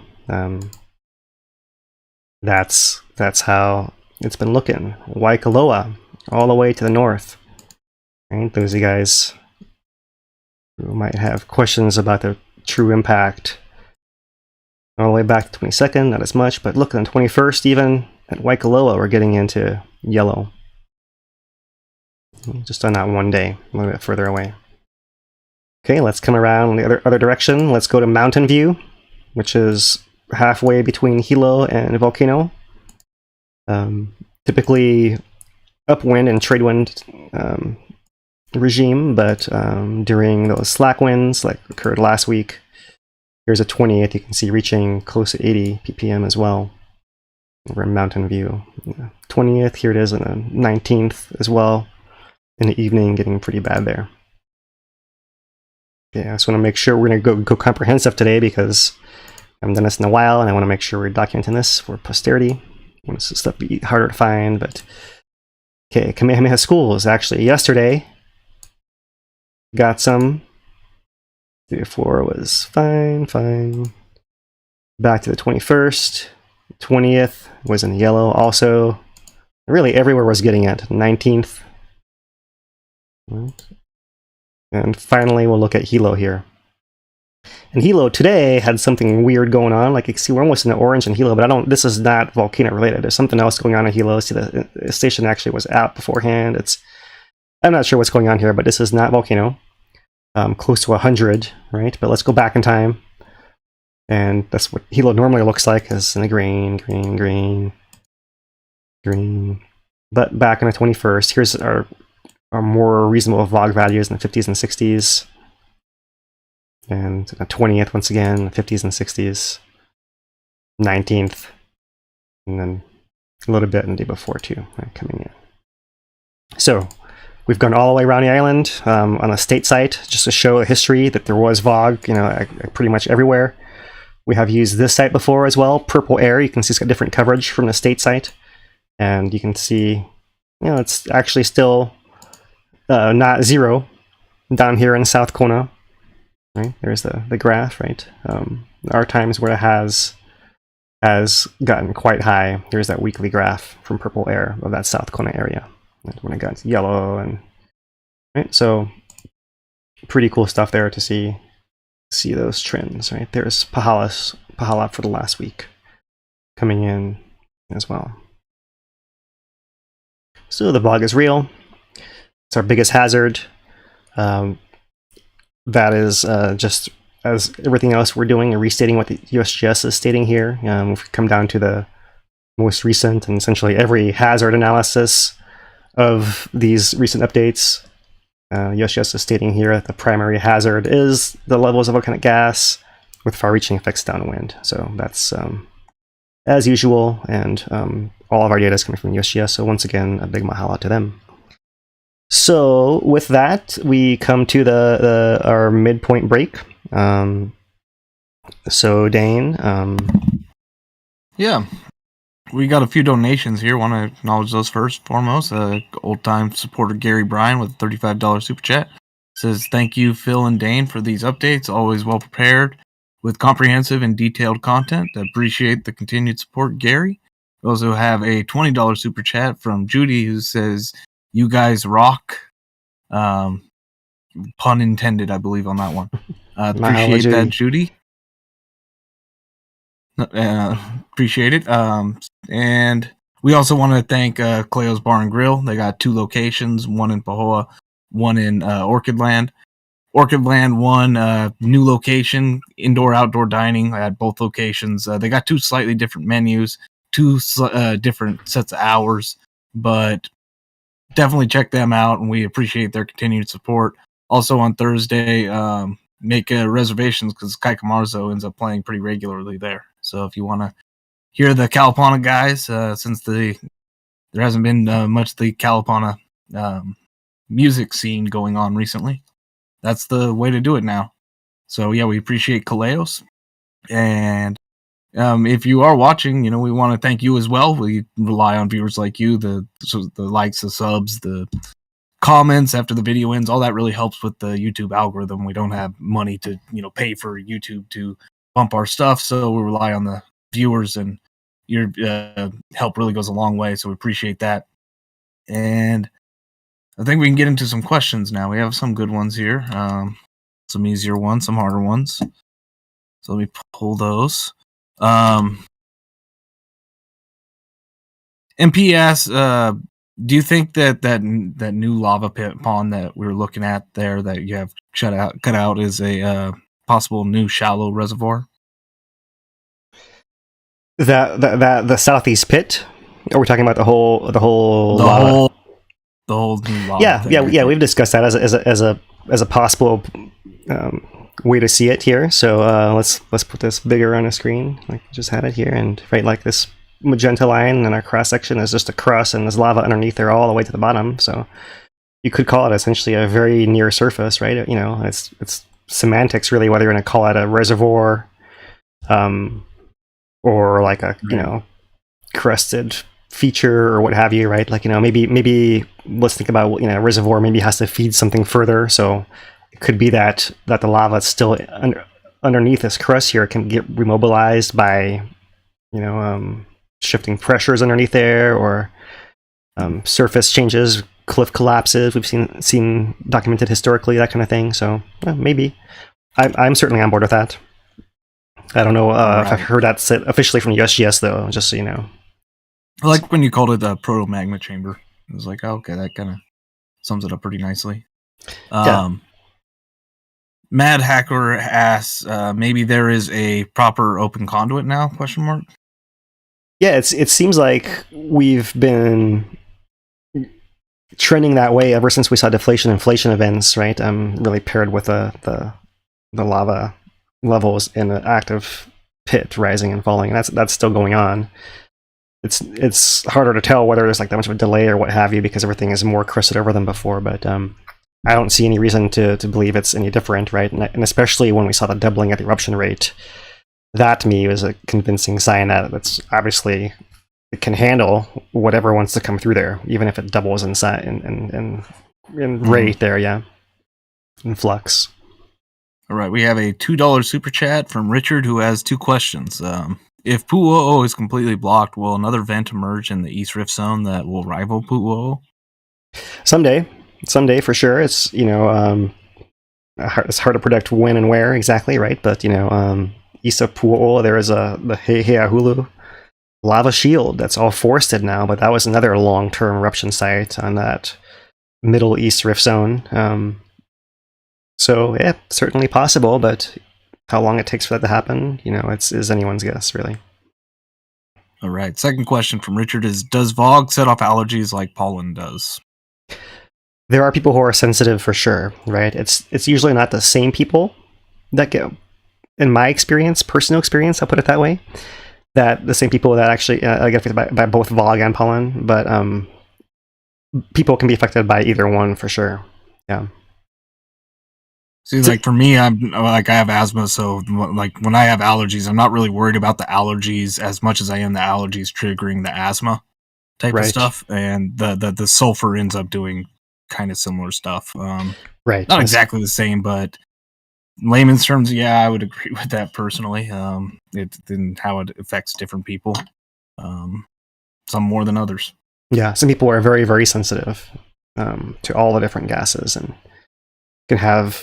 that's how it's been looking. Waikoloa, all the way to the north. Right? Those of you guys who might have questions about the true impact. All the way back to 22nd, not as much, but look, on 21st, even at Waikoloa, we're getting into yellow. Just on that one day, a little bit further away. Okay, let's come around the other direction. Let's go to Mountain View, which is halfway between Hilo and Volcano. Typically upwind and trade wind regime, but during those slack winds, like occurred last week, here's a 20th, you can see reaching close to 80 ppm as well over in Mountain View. 20th, here it is on the 19th as well. In the evening, getting pretty bad there. Yeah, I just want to make sure we're going to go comprehensive today because I haven't done this in a while, and I want to make sure we're documenting this for posterity. I want this stuff to be harder to find, but okay, Kamehameha Schools actually yesterday got some. 3 to 4 was fine. Back to the 21st. 20th was in yellow also. Really everywhere was getting it. 19th. And finally we'll look at Hilo here. And Hilo today had something weird going on. Like you can see we're almost in the orange in Hilo, but this is not volcano related. There's something else going on in Hilo. See, the station actually was out beforehand. I'm not sure what's going on here, but this is not volcano. Close to 100, right? But let's go back in time. And that's what Hilo normally looks like, is in the green. But back on the 21st, here's our more reasonable VOG values in the 50s and 60s. And the 20th, once again, the 50s and 60s. 19th, and then a little bit on the day before too, right, coming in. So we've gone all the way around the island on a state site just to show the history that there was VOG, pretty much everywhere. We have used this site before as well, Purple Air. You can see it's got different coverage from the state site, and you can see, it's actually still not zero down here in South Kona. Right, there's the graph, right? There are times where it has gotten quite high. Here's that weekly graph from Purple Air of that South Kona area. When it got yellow, and right, so pretty cool stuff there to see those trends, right? There's Pahala for the last week coming in as well. So the VOG is real. It's our biggest hazard. That is just as everything else we're doing and restating what the USGS is stating here. If we come down to the most recent and essentially every hazard analysis of these recent updates, USGS is stating here that the primary hazard is the levels of volcanic gas with far-reaching effects downwind. So that's as usual, and all of our data is coming from USGS. So once again, a big mahalo to them. So with that, we come to our midpoint break. So Dane, yeah, we got a few donations here. Want to acknowledge those first and foremost. Old-time supporter Gary Bryan with a $35 super chat says, "Thank you, Phil and Dane, for these updates. Always well prepared with comprehensive and detailed content. I appreciate the continued support, Gary." We also have a $20 super chat from Judy who says, "You guys rock." Pun intended, I believe, on that one. Appreciate that, Judy. Appreciate it. And we also want to thank Kilauea's Bar and Grill. They got 2 locations, one in Pahoa, one in Orchid Land. Orchid Land, one new location, indoor-outdoor dining at both locations. They got 2 slightly different menus, 2 different sets of hours, but definitely check them out, and we appreciate their continued support. Also on Thursday, make reservations because Kai Camarzo ends up playing pretty regularly there. So if you want to hear the Kalapana guys, since there hasn't been much of the Kalapana music scene going on recently, that's the way to do it now. So yeah, we appreciate Kaleos. And if you are watching, we want to thank you as well. We rely on viewers like you, the likes, the subs, the comments after the video ends. All that really helps with the YouTube algorithm. We don't have money to pay for YouTube to bump our stuff, so we rely on the viewers, and your help really goes a long way, so we appreciate that. And I think we can get into some questions now. We have some good ones here, some easier ones, some harder ones. So let me pull those. MPS, do you think that new lava pit pond that we were looking at there that you have cut out is a possible new shallow reservoir? The southeast pit? Or we're talking about the whole whole new lava. Yeah. We've discussed that as a possible way to see it here. So let's put this bigger on a screen. Like we just had it here, and right, like this magenta line, and our cross section is just a crust, and there's lava underneath there all the way to the bottom. So you could call it essentially a very near surface, right? It's semantics really, whether you're going to call it a reservoir, or like a crusted feature or what have you, right? Like maybe let's think about a reservoir maybe has to feed something further, so it could be that the lava is still underneath this crust here can get remobilized by shifting pressures underneath there, or surface changes, cliff collapses. We've seen documented historically, that kind of thing. So maybe I'm certainly on board with that. I don't know if I've heard that said officially from USGS though, just so you know. I like when you called it a proto-magma chamber. It was like, oh, okay, that kind of sums it up pretty nicely. Mad Hacker asks, maybe there is a proper open conduit now, question mark? Yeah, it seems like we've been trending that way ever since we saw deflation inflation events, right? Really paired with the lava levels in the active pit rising and falling, and that's still going on. It's harder to tell whether there's like that much of a delay or what have you, because everything is more crusted over than before. But I don't see any reason to believe it's any different, right? And especially when we saw the doubling at the eruption rate, that to me was a convincing sign that it's obviously it can handle whatever wants to come through there, even if it doubles in size in rate there, yeah, in flux. All right, we have a $2 super chat from Richard who has two questions. If Pu'u'o is completely blocked, will another vent emerge in the East Rift Zone that will rival Pu'u'o? Someday for sure. It's it's hard to predict when and where exactly, right? But east of Pu'u'o there is the Heiahulu lava shield that's all forested now, but that was another long-term eruption site on that Middle East Rift Zone. So yeah, certainly possible, but how long it takes for that to happen, is anyone's guess, really. All right. Second question from Richard is, does VOG set off allergies like pollen does? There are people who are sensitive for sure, right? It's usually not the same people that get, in my experience, personal experience, I'll put it that way, that the same people that actually get affected by both VOG and pollen, but people can be affected by either one for sure. Yeah. See, like for me, I have asthma, so like when I have allergies, I'm not really worried about the allergies as much as I am the allergies triggering the asthma type of stuff, and the sulfur ends up doing kind of similar stuff. Right. Not exactly the same, but in layman's terms, yeah, I would agree with that personally. And how it affects different people, some more than others. Yeah, some people are very, very sensitive to all the different gases and can have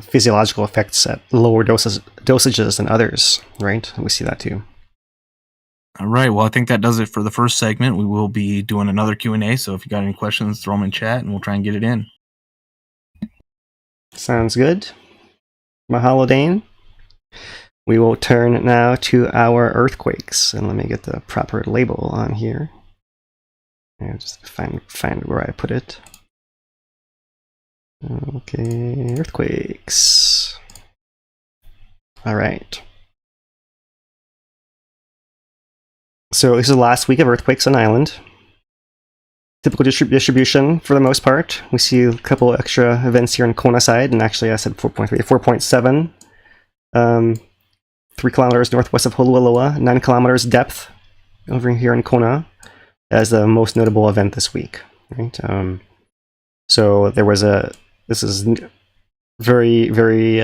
physiological effects at lower dosages than others, right? We see that too. All right, well, I think that does it for the first segment. We will be doing another Q&A, so if you got any questions, throw them in chat, and we'll try and get it in. Sounds good. Mahalo, Dane. We will turn now to our earthquakes, and let me get the proper label on here. And just find where I put it. Okay, earthquakes. All right. So this is the last week of earthquakes on island. Typical distribution for the most part. We see a couple extra events here in Kona side, and actually I said 4.3, 4.7. 3 kilometers northwest of Holualoa, 9 kilometers depth over here in Kona as the most notable event this week. Right. So there was this is very, very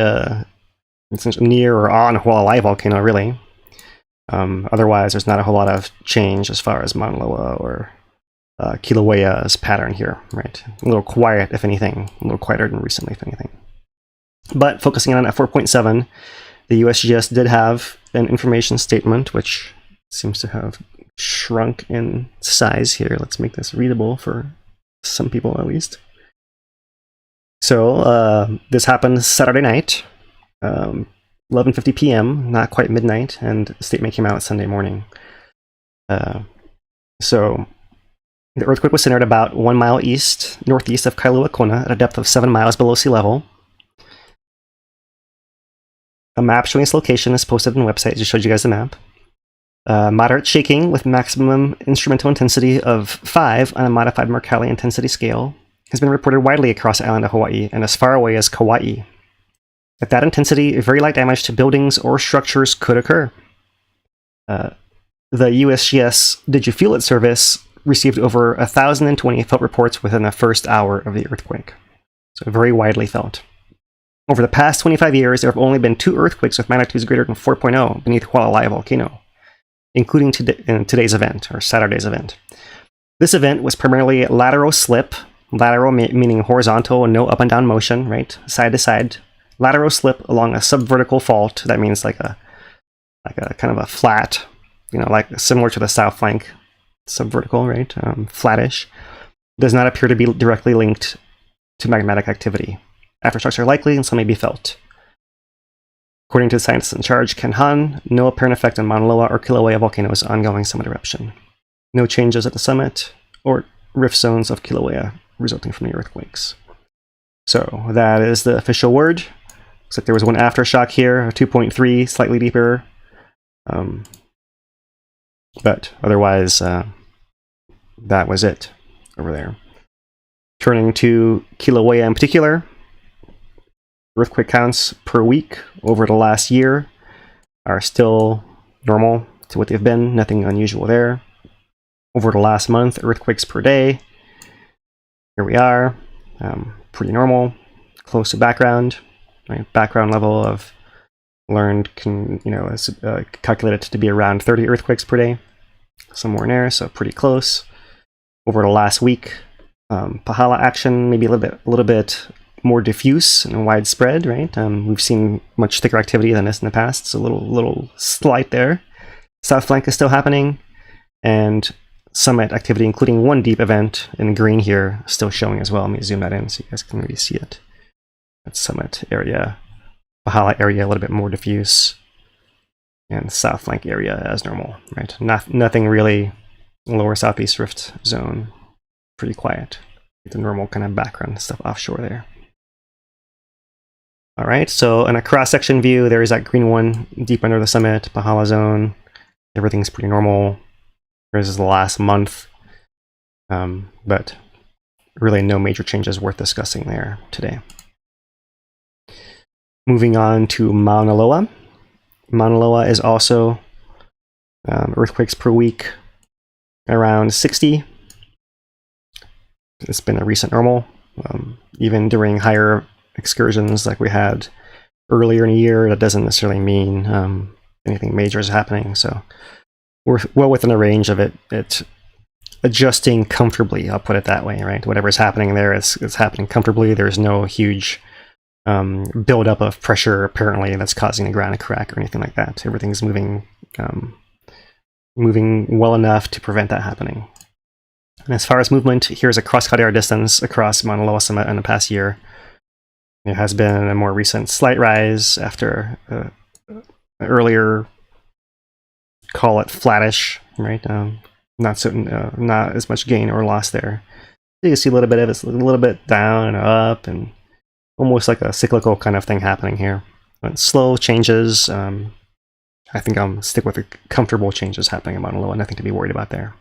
near or on Hualalai volcano, really. Otherwise, there's not a whole lot of change as far as Maunaloa or Kīlauea's pattern here, right? A little quiet, if anything. A little quieter than recently, if anything. But focusing on at 4.7, the USGS did have an information statement, which seems to have shrunk in size here. Let's make this readable for some people, at least. So this happened Saturday night, 11:50 p.m., not quite midnight, and the statement came out Sunday morning. So the earthquake was centered about 1 mile northeast of Kailua, Kona, at a depth of 7 miles below sea level. A map showing its location is posted on the website. I just showed you guys the map. Moderate shaking with maximum instrumental intensity of 5 on a modified Mercalli intensity scale has been reported widely across the island of Hawaii and as far away as Kauai. At that intensity, very light damage to buildings or structures could occur. The USGS Did You Feel It service received over 1,020 felt reports within the first hour of the earthquake. So very widely felt. Over the past 25 years, there have only been 2 earthquakes with magnitudes greater than 4.0 beneath Hualalai volcano, including today's event, or Saturday's event. This event was primarily lateral slip, lateral meaning horizontal and no up and down motion, right? Side to side. Lateral slip along a subvertical fault. That means like a kind of a flat, like similar to the south flank subvertical, right? Flattish. Does not appear to be directly linked to magmatic activity. Aftershocks are likely and some may be felt. According to the scientists in charge, Ken Han, no apparent effect on Maunaloa or Kilauea volcanoes ongoing summit eruption. No changes at the summit or rift zones of Kilauea resulting from the earthquakes. So that is the official word. Looks like there was one aftershock here, a 2.3, slightly deeper. But otherwise, that was it over there. Turning to Kilauea in particular, earthquake counts per week over the last year are still normal to what they've been, nothing unusual there. Over the last month, earthquakes per day, here we are, pretty normal, close to background, right? Background level of learned is calculated to be around 30 earthquakes per day, somewhere in there, so pretty close. Over the last week, Pahala action maybe a little bit more diffuse and widespread, right? We've seen much thicker activity than this in the past, so a little slight there. South flank is still happening, and summit activity, including one deep event in green here, still showing as well. Let me zoom that in so you guys can really see it. That summit area, Pahala area a little bit more diffuse, and south flank area as normal, right? Nothing really lower southeast rift zone, pretty quiet. The normal kind of background stuff offshore there. All right, so in a cross-section view, there is that green one deep under the summit, Pahala zone. Everything's pretty normal. This is the last month, but really no major changes worth discussing there today. Moving on to Maunaloa. Maunaloa is also earthquakes per week around 60. It's been a recent normal, even during higher excursions like we had earlier in the year. That doesn't necessarily mean anything major is happening, so we're well within the range of it adjusting comfortably, I'll put it that way, right? Whatever's happening there is happening comfortably. There's no huge buildup of pressure apparently that's causing the ground to crack or anything like that. Everything's moving well enough to prevent that happening. And as far as movement, here's a cross-cut air distance across Maunaloa summit in the past year. There has been a more recent slight rise after an earlier, call it flattish, right? Not as much gain or loss there. You can see a little bit of it's a little bit down and up, and almost like a cyclical kind of thing happening here. But slow changes. I think I'll stick with the comfortable changes happening in Maunaloa. Nothing to be worried about there.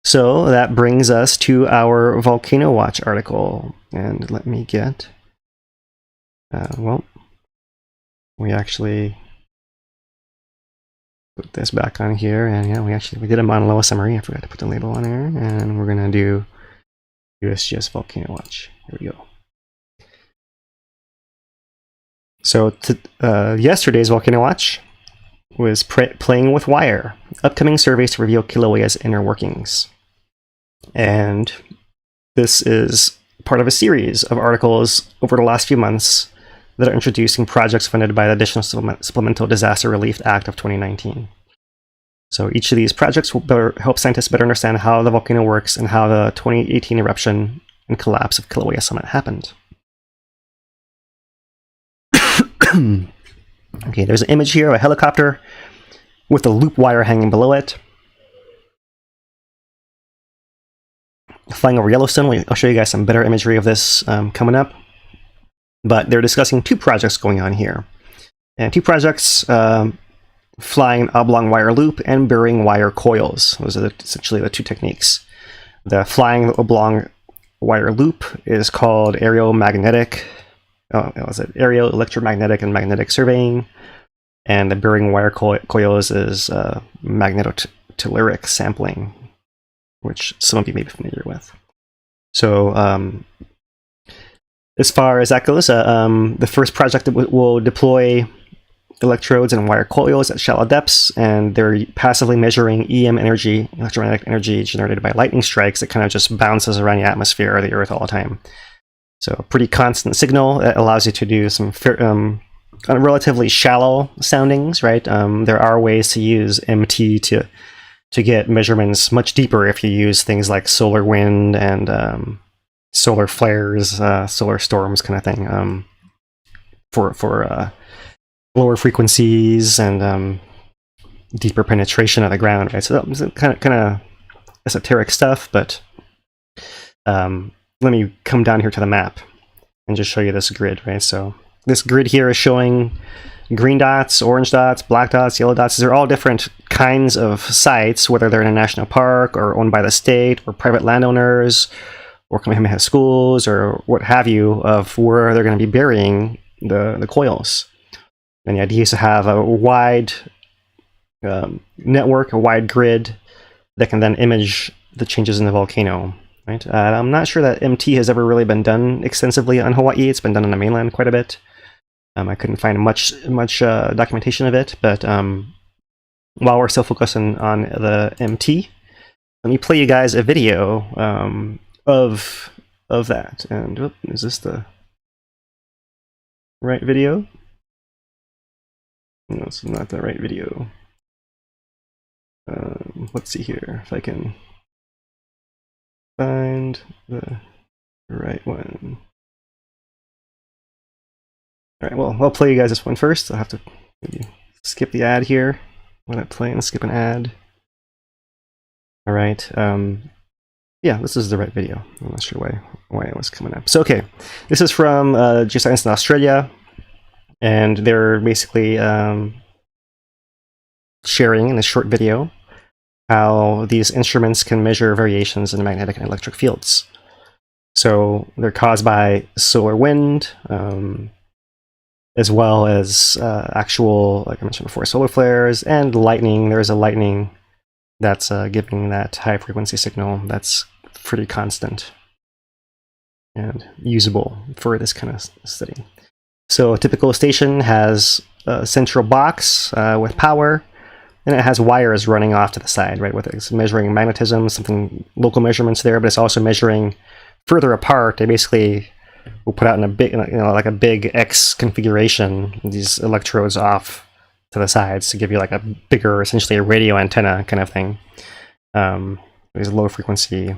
So that brings us to our Volcano Watch article. And let me get, we actually put this back on here. And yeah, we did a Maunaloa summary. I forgot to put the label on there. And we're going to do USGS Volcano Watch. Here we go. So yesterday's Volcano Watch was playing with wire. Upcoming surveys to reveal Kilauea's inner workings. And this is part of a series of articles over the last few months that are introducing projects funded by the Additional Supplemental Disaster Relief Act of 2019. So each of these projects will help scientists better understand how the volcano works and how the 2018 eruption and collapse of Kilauea summit happened. Okay, there's an image here of a helicopter with a loop wire hanging below it. Flying over Yellowstone. I'll show you guys some better imagery of this coming up. But they're discussing two projects going on here. And two projects flying oblong wire loop and burying wire coils. Those are essentially the two techniques. The flying oblong wire loop is called aerial electromagnetic and magnetic surveying, and the burying wire coils is magnetotelluric sampling, which some of you may be familiar with. So as far as that goes, the first project will deploy electrodes and wire coils at shallow depths, and they're passively measuring EM energy, electromagnetic energy generated by lightning strikes that kind of just bounces around the atmosphere of the Earth all the time. So a pretty constant signal that allows you to do some relatively shallow soundings, right? There are ways to use MT to get measurements much deeper if you use things like solar wind and solar flares, solar storms kind of thing, for lower frequencies and deeper penetration of the ground, right? So that's kind of esoteric stuff, but let me come down here to the map and just show you this grid, right? So this grid here is showing green dots, orange dots, black dots, yellow dots. These are all different kinds of sites, whether they're in a national park or owned by the state or private landowners or Kamehameha schools or what have you, of where they're going to be burying the coils. And the idea is to have a wide network, a wide grid that can then image the changes in the volcano. Right? I'm not sure that MT has ever really been done extensively on Hawaii. It's been done on the mainland quite a bit. I couldn't find much documentation of it, but while we're still focusing on the MT, let me play you guys a video of that. And is this the right video? No, it's not the right video. Let's see here if I can find the right one. All right, well, I'll play you guys this one first. I'll have to maybe skip the ad here. Let it play and skip an ad. All right. Yeah, this is the right video. I'm not sure why it was coming up. So, okay, this is from Geoscience in Australia, and they're basically sharing in a short video how these instruments can measure variations in magnetic and electric fields. So they're caused by solar wind, as well as actual, like I mentioned before, solar flares and lightning. There's a lightning that's giving that high frequency signal that's pretty constant and usable for this kind of study. So a typical station has a central box with power, and it has wires running off to the side, right? With it's measuring magnetism, something local measurements there, but it's also measuring further apart. They basically will put out in a big, like a big X configuration, these electrodes off to the sides to give you like a bigger, essentially a radio antenna kind of thing. These low frequency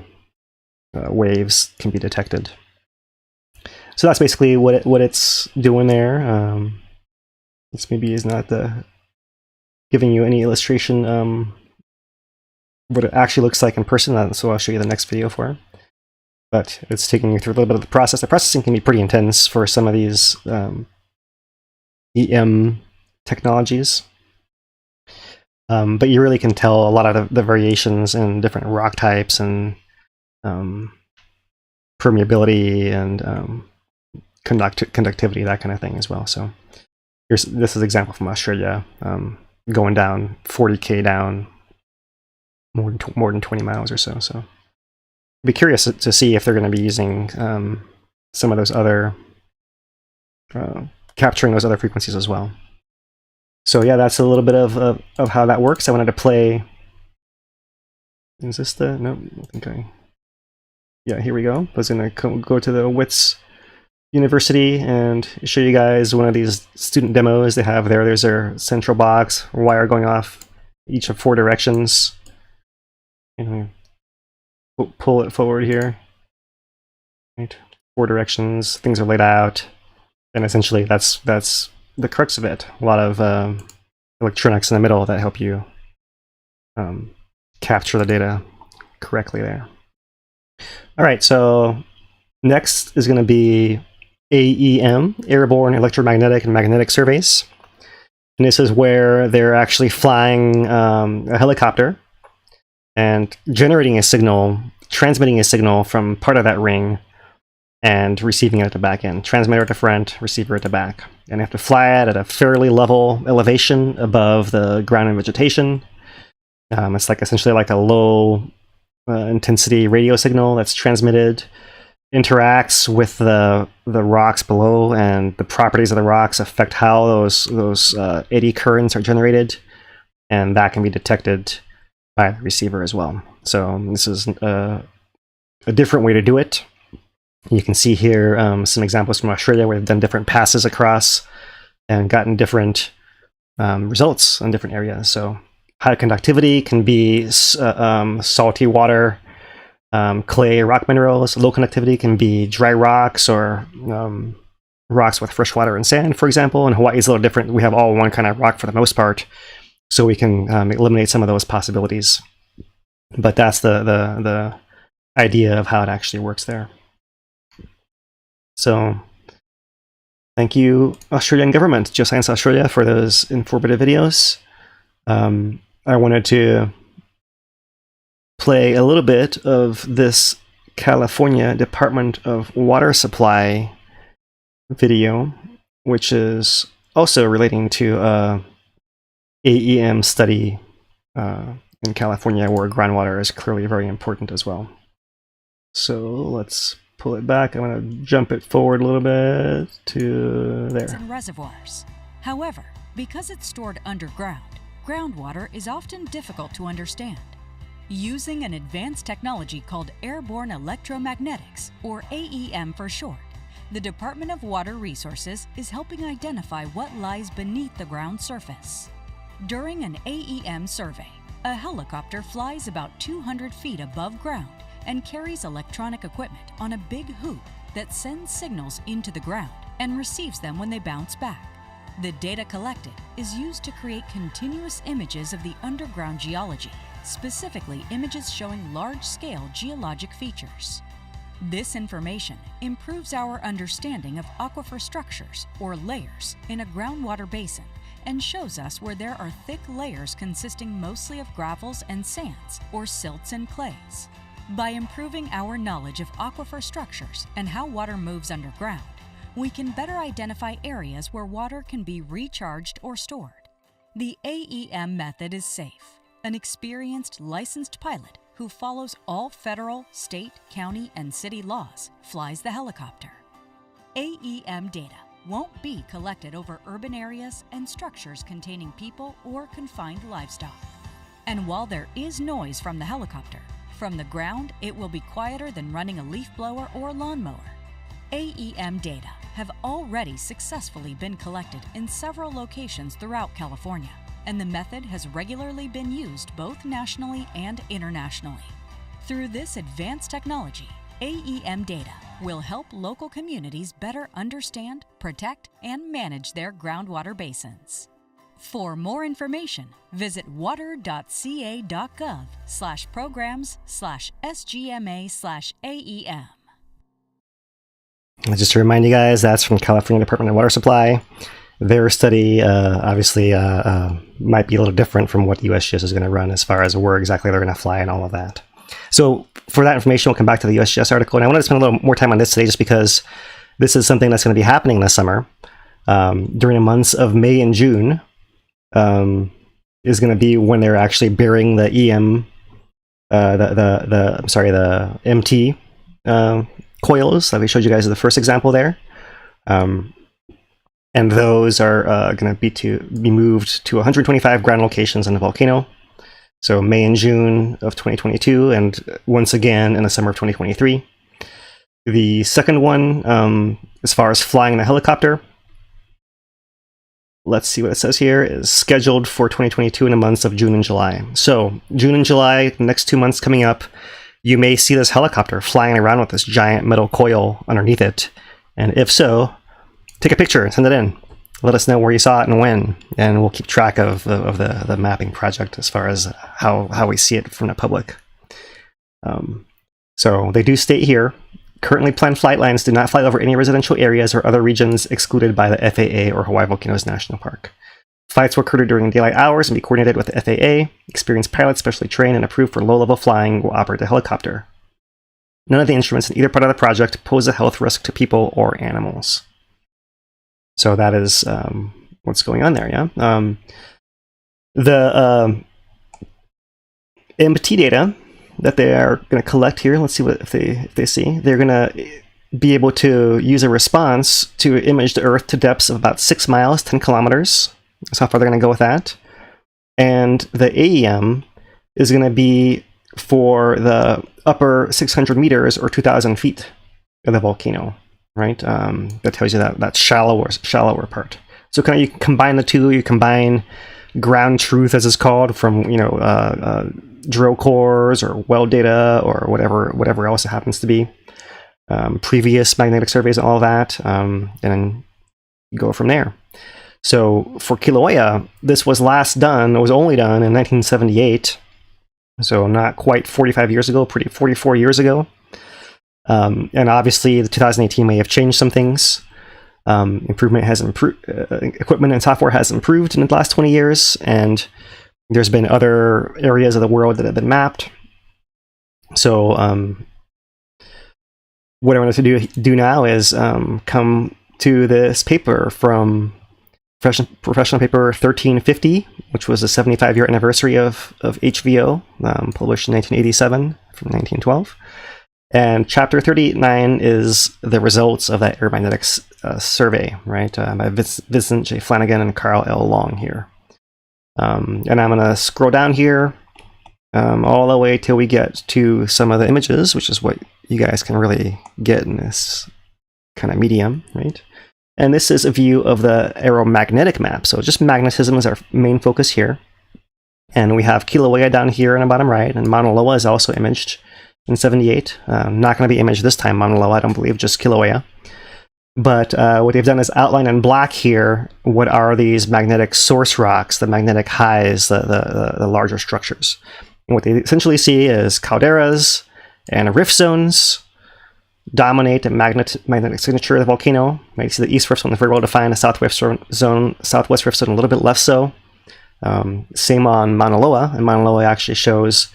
waves can be detected. So that's basically what it's doing there. This maybe is not giving you any illustration what it actually looks like in person, so I'll show you the next video for it. But it's taking you through a little bit of the process. The processing can be pretty intense for some of these EM technologies. But you really can tell a lot of the variations in different rock types and permeability and conductivity, that kind of thing as well. So this is an example from Australia, going down 40K down more than 20 miles or so. So I'd be curious to see if they're going to be using some of those other capturing those other frequencies as well. So yeah, that's a little bit of how that works. I wanted to play. Is this the? No, I think yeah, here we go. I was going to go to the WITS University and show you guys one of these student demos they have there. There's their central box, wire going off each of 4 directions. And pull it forward here. Right, 4 directions. Things are laid out, and essentially that's the crux of it. A lot of electronics in the middle that help you capture the data correctly there. All right, so next is going to be AEM, Airborne Electromagnetic and Magnetic Surveys. And this is where they're actually flying a helicopter and generating a signal, transmitting a signal from part of that ring and receiving it at the back end. Transmitter at the front, receiver at the back. And they have to fly it at a fairly level elevation above the ground and vegetation. It's like essentially like a low intensity radio signal that's transmitted, interacts with the rocks below, and the properties of the rocks affect how those eddy currents are generated, and that can be detected by the receiver as well. So this is a different way to do it. You can see here some examples from Australia where they've done different passes across and gotten different results on different areas. So high conductivity can be salty water, clay, rock minerals. Low conductivity can be dry rocks or rocks with fresh water and sand, for example. And Hawaii is a little different. We have all one kind of rock for the most part, so we can eliminate some of those possibilities. But that's the idea of how it actually works there. So Thank you, Australian government, Geoscience Australia, for those informative videos. I wanted to play a little bit of this California Department of Water Supply video, which is also relating to AEM study in California, where groundwater is clearly very important as well. So let's pull it back. I'm going to jump it forward a little bit to there. And reservoirs. However, because it's stored underground, groundwater is often difficult to understand. Using an advanced technology called airborne electromagnetics, or AEM for short, the Department of Water Resources is helping identify what lies beneath the ground surface. During an AEM survey, a helicopter flies about 200 feet above ground and carries electronic equipment on a big hoop that sends signals into the ground and receives them when they bounce back. The data collected is used to create continuous images of the underground geology, specifically images showing large-scale geologic features. This information improves our understanding of aquifer structures, or layers, in a groundwater basin and shows us where there are thick layers consisting mostly of gravels and sands, or silts and clays. By improving our knowledge of aquifer structures and how water moves underground, we can better identify areas where water can be recharged or stored. The AEM method is safe. An experienced licensed pilot who follows all federal, state, county, and city laws flies the helicopter. AEM data won't be collected over urban areas and structures containing people or confined livestock. And while there is noise from the helicopter, from the ground it will be quieter than running a leaf blower or lawnmower. AEM data have already successfully been collected in several locations throughout California, and the method has regularly been used both nationally and internationally. Through this advanced technology, AEM data will help local communities better understand, protect, and manage their groundwater basins. For more information, visit water.ca.gov/programs/SGMA/AEM. Just to remind you guys, that's from California Department of Water Supply. Their study obviously might be a little different from what the USGS is going to run as far as where exactly they're going to fly and all of that. So for that information, we'll come back to the USGS article. And I wanted to spend a little more time on this today just because this is something that's going to be happening this summer. During the months of May and June is going to be when they're actually burying the the MT coils that we showed you guys in the first example there. And those are going to be moved to 125 ground locations in the volcano. So May and June of 2022, and once again in the summer of 2023. The second one, as far as flying the helicopter, let's see what it says here, is scheduled for 2022 in the months of June and July. So June and July, the next 2 months coming up, you may see this helicopter flying around with this giant metal coil underneath it. And if so, take a picture and send it in. Let us know where you saw it and when, and we'll keep track of the mapping project as far as how we see it from the public. So they do state here, currently planned flight lines do not fly over any residential areas or other regions excluded by the FAA or Hawaiʻi Volcanoes National Park. Flights will occur during daylight hours and be coordinated with the FAA. Experienced pilots, specially trained and approved for low-level flying, will operate the helicopter. None of the instruments in either part of the project pose a health risk to people or animals. So that is what's going on there, yeah? The MT data that they are going to collect here, let's see what if they see. They're going to be able to use a response to image the Earth to depths of about 6 miles, 10 kilometers. That's how far they're going to go with that. And the AEM is going to be for the upper 600 meters or 2,000 feet of the volcano. Right, that tells you that shallower part. So kind of you combine the two. You combine ground truth, as it's called, from drill cores or well data or whatever else it happens to be, previous magnetic surveys and all that, and then go from there. So for Kilauea, this was last done. It was only done in 1978, so not quite 45 years ago. 44 years ago. And obviously, the 2018 may have changed some things. Improvement has improved, equipment and software has improved in the last 20 years, and there's been other areas of the world that have been mapped. So what I wanted to do now is come to this paper from professional paper 1350, which was the 75-year anniversary of HVO, published in 1987 from 1912. And chapter 39 is the results of that aeromagnetics survey, right, by Vincent J. Flanagan and Carl L. Long here. And I'm going to scroll down here all the way till we get to some of the images, which is what you guys can really get in this kind of medium, right? And this is a view of the aeromagnetic map. So just magnetism is our main focus here. And we have Kilauea down here in the bottom right, and Maunaloa is also imaged in 78. Not going to be imaged this time, Maunaloa, I don't believe, just Kilauea. But what they've done is outline in black here what are these magnetic source rocks, the magnetic highs, the larger structures. And what they essentially see is calderas and rift zones dominate the magnetic signature of the volcano. You see the east rift zone is very well defined, the southwest rift zone a little bit less so. Same on Maunaloa, and Maunaloa actually shows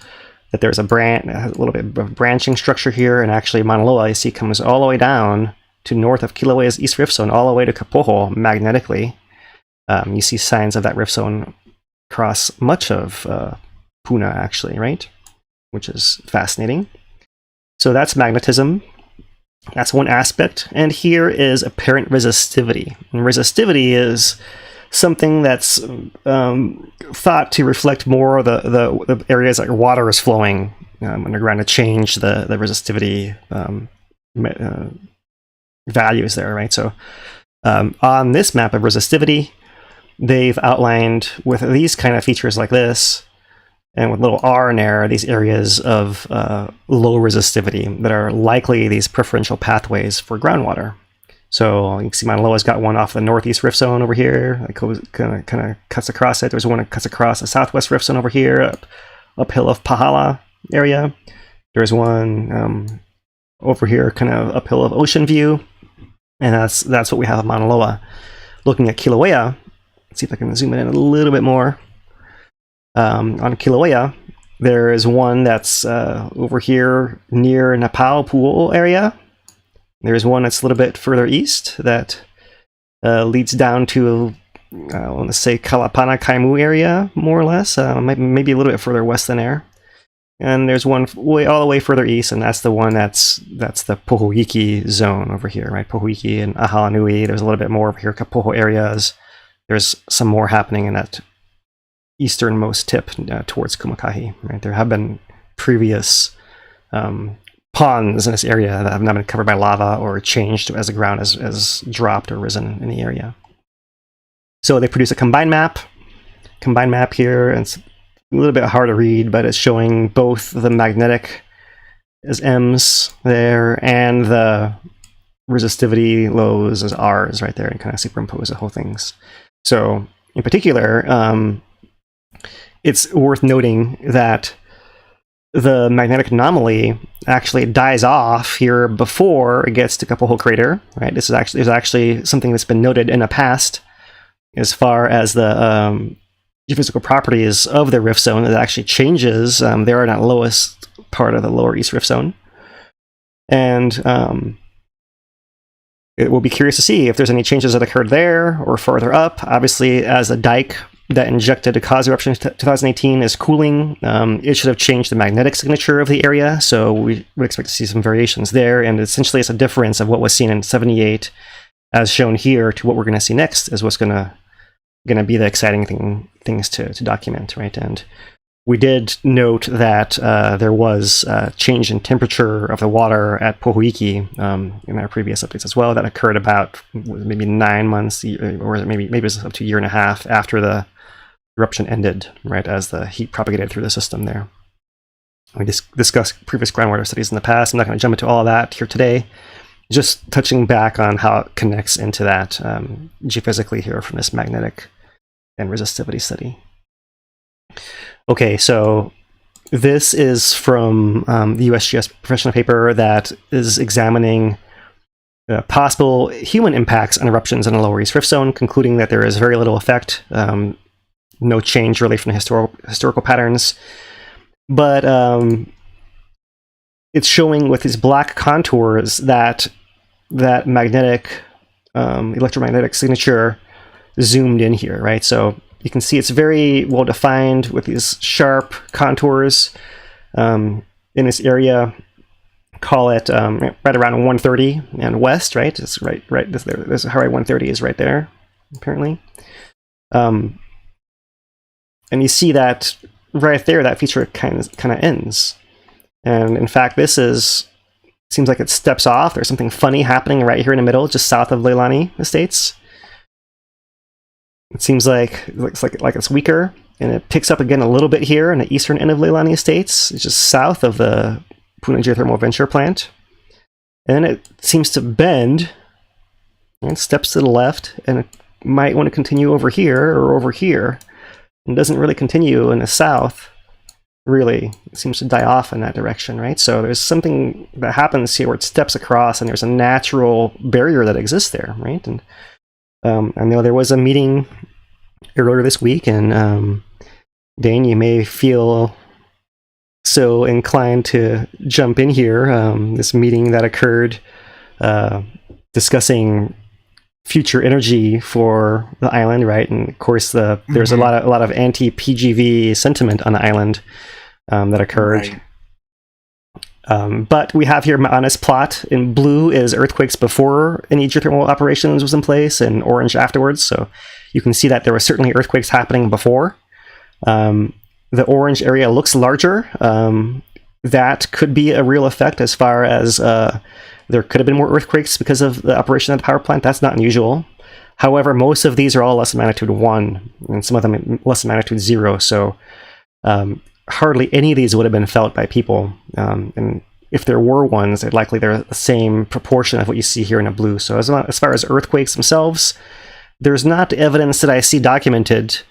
that there's a little bit of branching structure here, and actually Maunaloa, you see, comes all the way down to north of Kilauea's east rift zone, all the way to Kapoho magnetically. You see signs of that rift zone across much of Puna, actually, right? Which is fascinating. So that's magnetism. That's one aspect. And here is apparent resistivity. And resistivity is something that's thought to reflect more the areas like water is flowing underground to change the resistivity values there, right? So on this map of resistivity, they've outlined with these kind of features like this, and with little r in there, these areas of low resistivity that are likely these preferential pathways for groundwater. So you can see Maunaloa's got one off the northeast rift zone over here, like kind of cuts across it. There's one that cuts across the southwest rift zone over here, uphill of Pahala area. There's one over here, kind of uphill of Ocean View, and that's what we have of Maunaloa. Looking at Kilauea, let's see if I can zoom in a little bit more. On Kilauea, there is one that's over here near Napao Pool area. There's one that's a little bit further east that leads down to, I want to say, Kalapana Kaimu area, more or less, maybe a little bit further west than there. And there's one all the way further east, and that's the one that's the Pohuiki zone over here, right? Pohuiki and Ahalanui. There's a little bit more over here, Kapoho areas. There's some more happening in that easternmost tip towards Kumakahi, right? There have been previous ponds in this area that have not been covered by lava or changed as the ground has dropped or risen in the area. So they produce a combined map here, and it's a little bit hard to read, but it's showing both the magnetic as M's there and the resistivity lows as R's right there, and kind of superimpose the whole things. So in particular, it's worth noting that the magnetic anomaly actually dies off here before it gets to Kapoho crater, right? There's actually something that's been noted in the past as far as the geophysical properties of the rift zone that actually changes. They're in that lowest part of the lower east rift zone. And it will be curious to see if there's any changes that occurred there or further up. Obviously, as the dike that injected to cause eruption in 2018 is cooling, it should have changed the magnetic signature of the area, so we would expect to see some variations there, and essentially it's a difference of what was seen in 78 as shown here to what we're going to see next is what's going to be the exciting things to document, right? And we did note that there was a change in temperature of the water at Pohuiki in our previous updates as well that occurred about maybe 9 months, or maybe it was up to a year and a half after the eruption ended, right, as the heat propagated through the system there. We discussed previous groundwater studies in the past. I'm not going to jump into all of that here today. Just touching back on how it connects into that geophysically here from this magnetic and resistivity study. Okay, so this is from the USGS professional paper that is examining possible human impacts on eruptions in the Lower East Rift Zone, concluding that there is very little effect, no change really from the historical patterns. But it's showing with these black contours that magnetic, electromagnetic signature zoomed in here, right? So you can see it's very well defined with these sharp contours in this area. Call it right around 130 and west, right? It's right. There's Hawaii 130 is right there, apparently. And you see that right there, that feature kind of ends. And in fact, seems like it steps off. There's something funny happening right here in the middle, just south of Leilani Estates. It seems like it's weaker, and it picks up again a little bit here in the eastern end of Leilani Estates. It's just south of the Puna Geothermal Venture Plant. And then it seems to bend and steps to the left, and it might want to continue over here or over here. It doesn't really continue in the south, really. It seems to die off in that direction, right? So there's something that happens here where it steps across, and there's a natural barrier that exists there, right? And I know there was a meeting earlier this week, and Dane, you may feel so inclined to jump in here. This meeting that occurred discussing future energy for the island, right? And of course, there's a lot of anti-PGV sentiment on the island that occurred. Right. But we have here Ma'ana's plot. In blue is earthquakes before any geothermal operations was in place, and orange afterwards. So you can see that there were certainly earthquakes happening before. The orange area looks larger. That could be a real effect as far as there could have been more earthquakes because of the operation of the power plant. That's not unusual. However, most of these are all less than magnitude 1, and some of them less than magnitude 0. So hardly any of these would have been felt by people. And if there were ones, they're likely the same proportion of what you see here in the blue. So as far as earthquakes themselves, there's not evidence that I see documented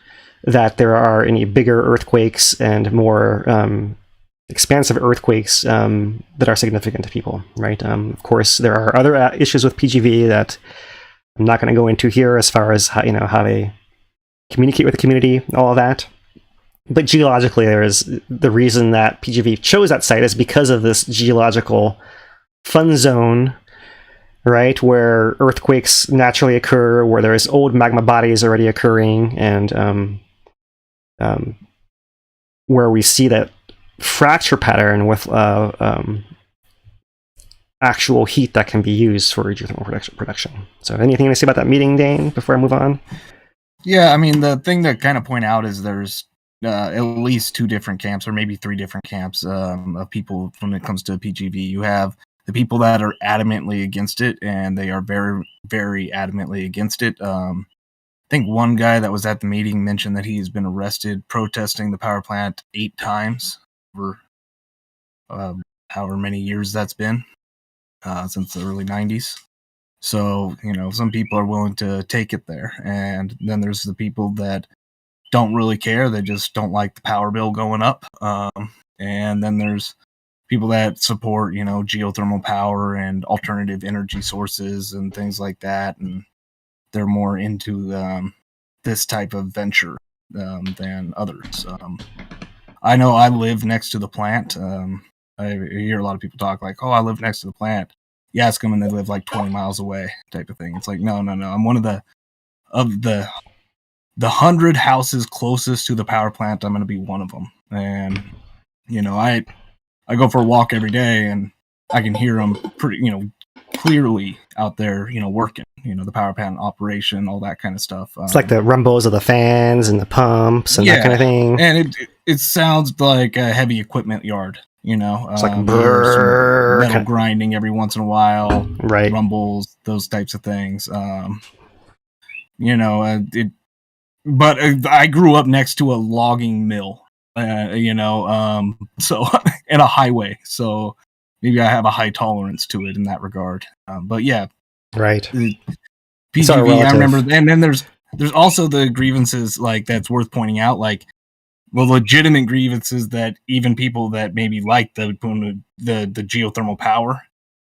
that there are any bigger earthquakes and more expansive earthquakes that are significant to people, right? Of course, there are other issues with PGV that I'm not going to go into here as far as how they communicate with the community, all of that. But geologically, there is the reason that PGV chose that site is because of this geological fun zone, right, where earthquakes naturally occur, where there's old magma bodies already occurring, and where we see that fracture pattern with actual heat that can be used for geothermal production. So anything to say about that meeting, Dane, before I move on? Yeah, I mean, the thing to kind of point out is there's at least 2 different camps, or maybe 3 different camps of people when it comes to PGV. You have the people that are adamantly against it, and they are very, very adamantly against it. I think one guy that was at the meeting mentioned that he's been arrested protesting the power plant 8 times over however many years that's been, since the early 90s. So, some people are willing to take it there. And then there's the people that don't really care. They just don't like the power bill going up. And then there's people that support, geothermal power and alternative energy sources and things like that. And they're more into this type of venture than others. I know I live next to the plant. I hear a lot of people talk like, "Oh, I live next to the plant." You ask them and they live like 20 miles away, type of thing. It's like, no. I'm one of the 100 houses closest to the power plant. I'm going to be one of them. And I go for a walk every day, and I can hear them pretty, clearly out there, working. The power plant operation, all that kind of stuff. It's like the rumbles of the fans and the pumps and that kind of thing. And it sounds like a heavy equipment yard. It's like brrrr, metal grinding every once in a while, right? Rumbles, those types of things. But I grew up next to a logging mill, so and a highway, so maybe I have a high tolerance to it in that regard. But yeah, right. PGV, I remember, and then there's also the grievances like that's worth pointing out, like. Well, legitimate grievances that even people that maybe like the geothermal power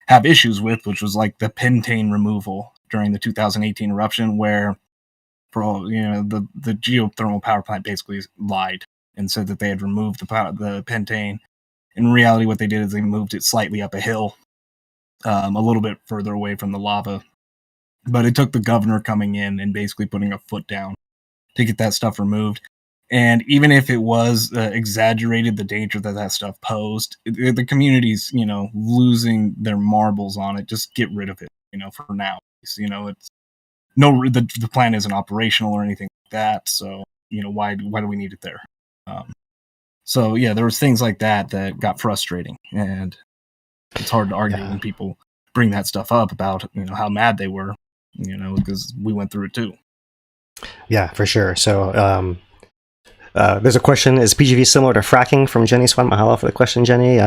have issues with, which was like the pentane removal during the 2018 eruption, where for all, the geothermal power plant basically lied and said that they had removed the pentane. In reality, what they did is they moved it slightly up a hill, a little bit further away from the lava. But it took the governor coming in and basically putting a foot down to get that stuff removed. And even if it was exaggerated, the danger that stuff posed, the community's, losing their marbles on it. Just get rid of it, for now. It's the plant isn't operational or anything like that. So, why do we need it there? So yeah, there was things like that got frustrating, and it's hard to argue when people bring that stuff up about, how mad they were, because we went through it too. Yeah, for sure. So, there's a question: is PGV similar to fracking? From Jenny Swan. Mahalo for the question, Jenny.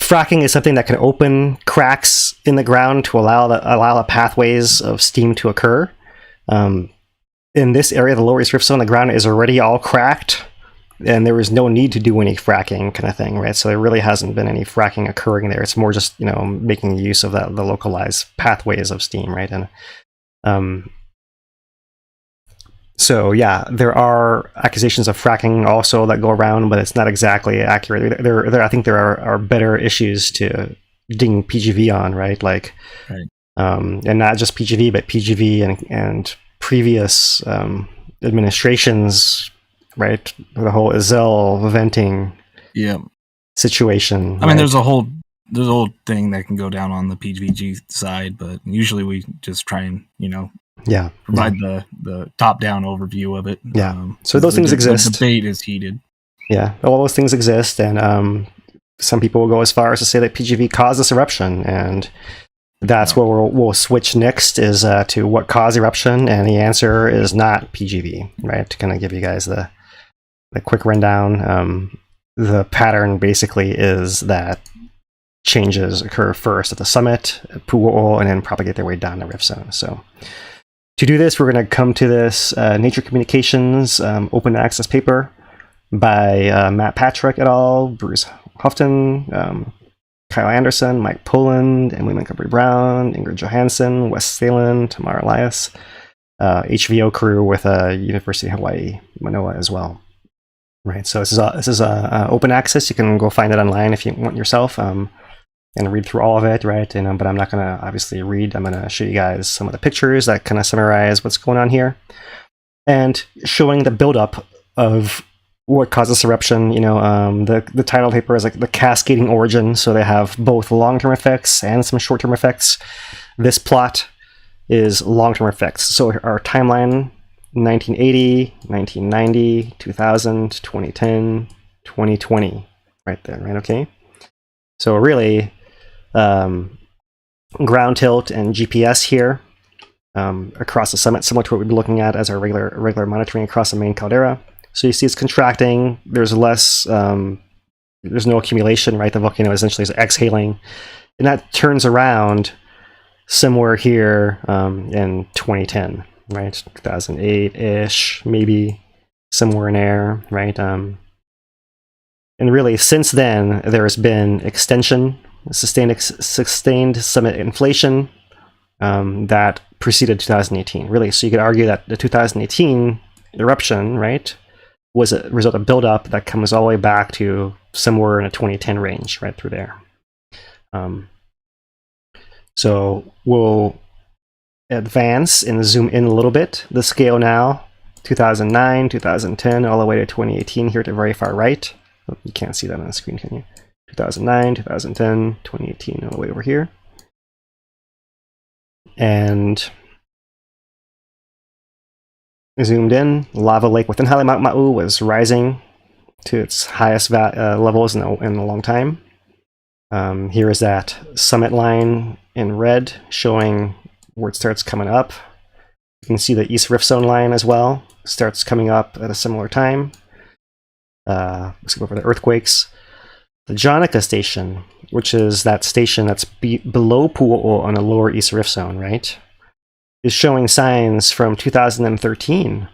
Fracking is something that can open cracks in the ground to allow the pathways of steam to occur. In this area, the lower east rift zone, the ground is already all cracked, and there is no need to do any fracking, kind of thing, right? So there really hasn't been any fracking occurring there. It's more just making use of the localized pathways of steam, right? And so yeah, there are accusations of fracking also that go around, but it's not exactly accurate. I think there are better issues to ding PGV on, right? Like, right. And not just PGV, but PGV and previous administrations, right? The whole Ezel venting situation. I mean, there's a whole thing that can go down on the PGV side, but usually we just try and provide the top-down overview of it. Yeah. So those things exist. The debate is heated. Yeah, all those things exist, and some people will go as far as to say that PGV caused this eruption, and that's where we'll switch next, is to what caused eruption, and the answer is not PGV, right? To kind of give you guys the quick rundown. The pattern basically is that changes occur first at the summit, at Pu'u'o, and then propagate their way down the rift zone. So to do this, we're going to come to this Nature Communications open access paper by Matt Patrick et al., Bruce Houghton, Kyle Anderson, Mike Poland, Emily Montgomery Brown, Ingrid Johansson, Wes Thalen, Tamara Elias, HVO crew with University of Hawaii, Manoa as well. Right, so this is open access. You can go find it online if you want yourself, and read through all of it, right? But I'm not going to obviously read. I'm going to show you guys some of the pictures that kind of summarize what's going on here, and showing the buildup of what caused this eruption. The title paper is like the cascading origin, so they have both long-term effects and some short-term effects. This plot is long-term effects. So our timeline: 1980, 1990, 2000, 2010, 2020, right there, right? Okay. So really, ground tilt and GPS here across the summit, similar to what we've been looking at as our regular monitoring across the main caldera. So you see it's contracting. There's less, there's no accumulation, right? The volcano essentially is exhaling, and that turns around somewhere here in 2010, right? 2008-ish, maybe somewhere in there, right? And really, since then, there has been extension, sustained summit inflation that preceded 2018, really. So you could argue that the 2018 eruption, right, was a result of buildup that comes all the way back to somewhere in a 2010 range, right through there. So we'll advance and zoom in a little bit. The scale now, 2009, 2010, all the way to 2018 here to the very far right. Oh, you can't see that on the screen, can you? 2009, 2010, 2018, all the way over here. And zoomed in, lava lake within Hale Ma'u was rising to its highest levels in a long time. Here is that summit line in red, showing where it starts coming up. You can see the East Rift Zone line as well, starts coming up at a similar time. Let's go over the earthquakes. The Jonica station, which is that station that's below Pu'u'o on the lower East Rift Zone, right, is showing signs from 2013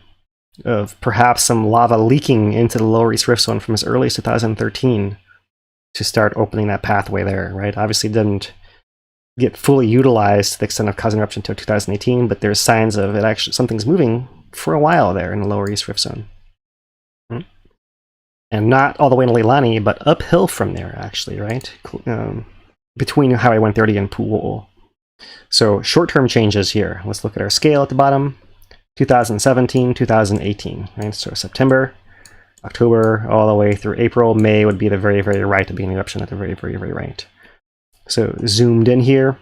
of perhaps some lava leaking into the lower East Rift Zone from as early as 2013. to start opening that pathway there, right? Obviously didn't get fully utilized to the extent of causing eruption until 2018, but there's signs of it actually, something's moving for a while there in the lower East Rift Zone. And not all the way in Leilani, but uphill from there, actually, right? Between Highway 130 and Pu'u'o. So short-term changes here. Let's look at our scale at the bottom. 2017, 2018, right? So September, October, all the way through April. May would be the very, very right, to be an eruption at the very, very, very right. So zoomed in here,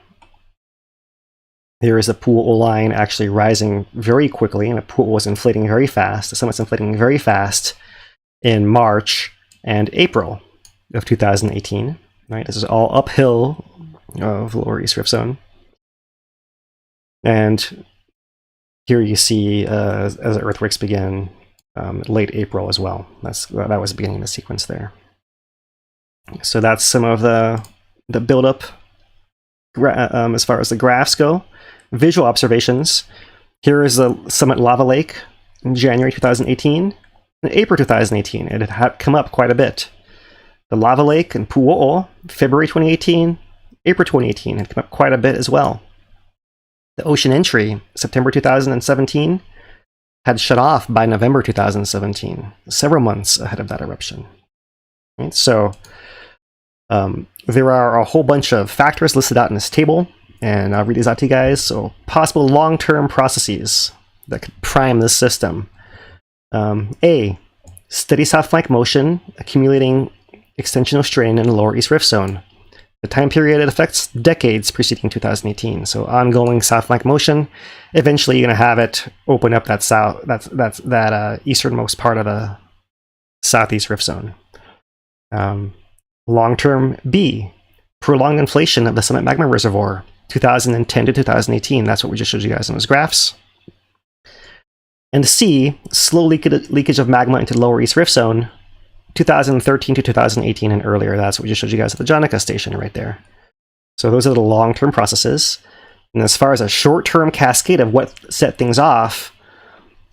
there is the Pu'u'o line actually rising very quickly, and the Pu'u'o was inflating very fast. The summit's inflating very fast in March and April of 2018. Right, this is all uphill of lower East Rift Zone, and here you see as the earthquakes begin late April as well. That was the beginning of the sequence there. So that's some of the buildup as far as the graphs go. Visual observations. Here is the summit lava lake in January 2018. In April 2018, it had come up quite a bit. The lava lake in Pu'u'o, February 2018, April 2018 had come up quite a bit as well. The ocean entry, September 2017, had shut off by November 2017, several months ahead of that eruption. Right? So there are a whole bunch of factors listed out in this table, and I'll read these out to you guys. So possible long-term processes that could prime this system. A, steady south flank motion accumulating extensional strain in the lower East Rift Zone. The time period it affects decades preceding 2018. So ongoing south flank motion. Eventually, you're going to have it open up that easternmost part of the southeast Rift Zone. Long-term B, prolonged inflation of the summit magma reservoir, 2010 to 2018. That's what we just showed you guys in those graphs. And C, slow leakage of magma into the lower East Rift Zone, 2013 to 2018 and earlier. That's what we just showed you guys at the Jonica station right there. So those are the long-term processes. And as far as a short-term cascade of what set things off,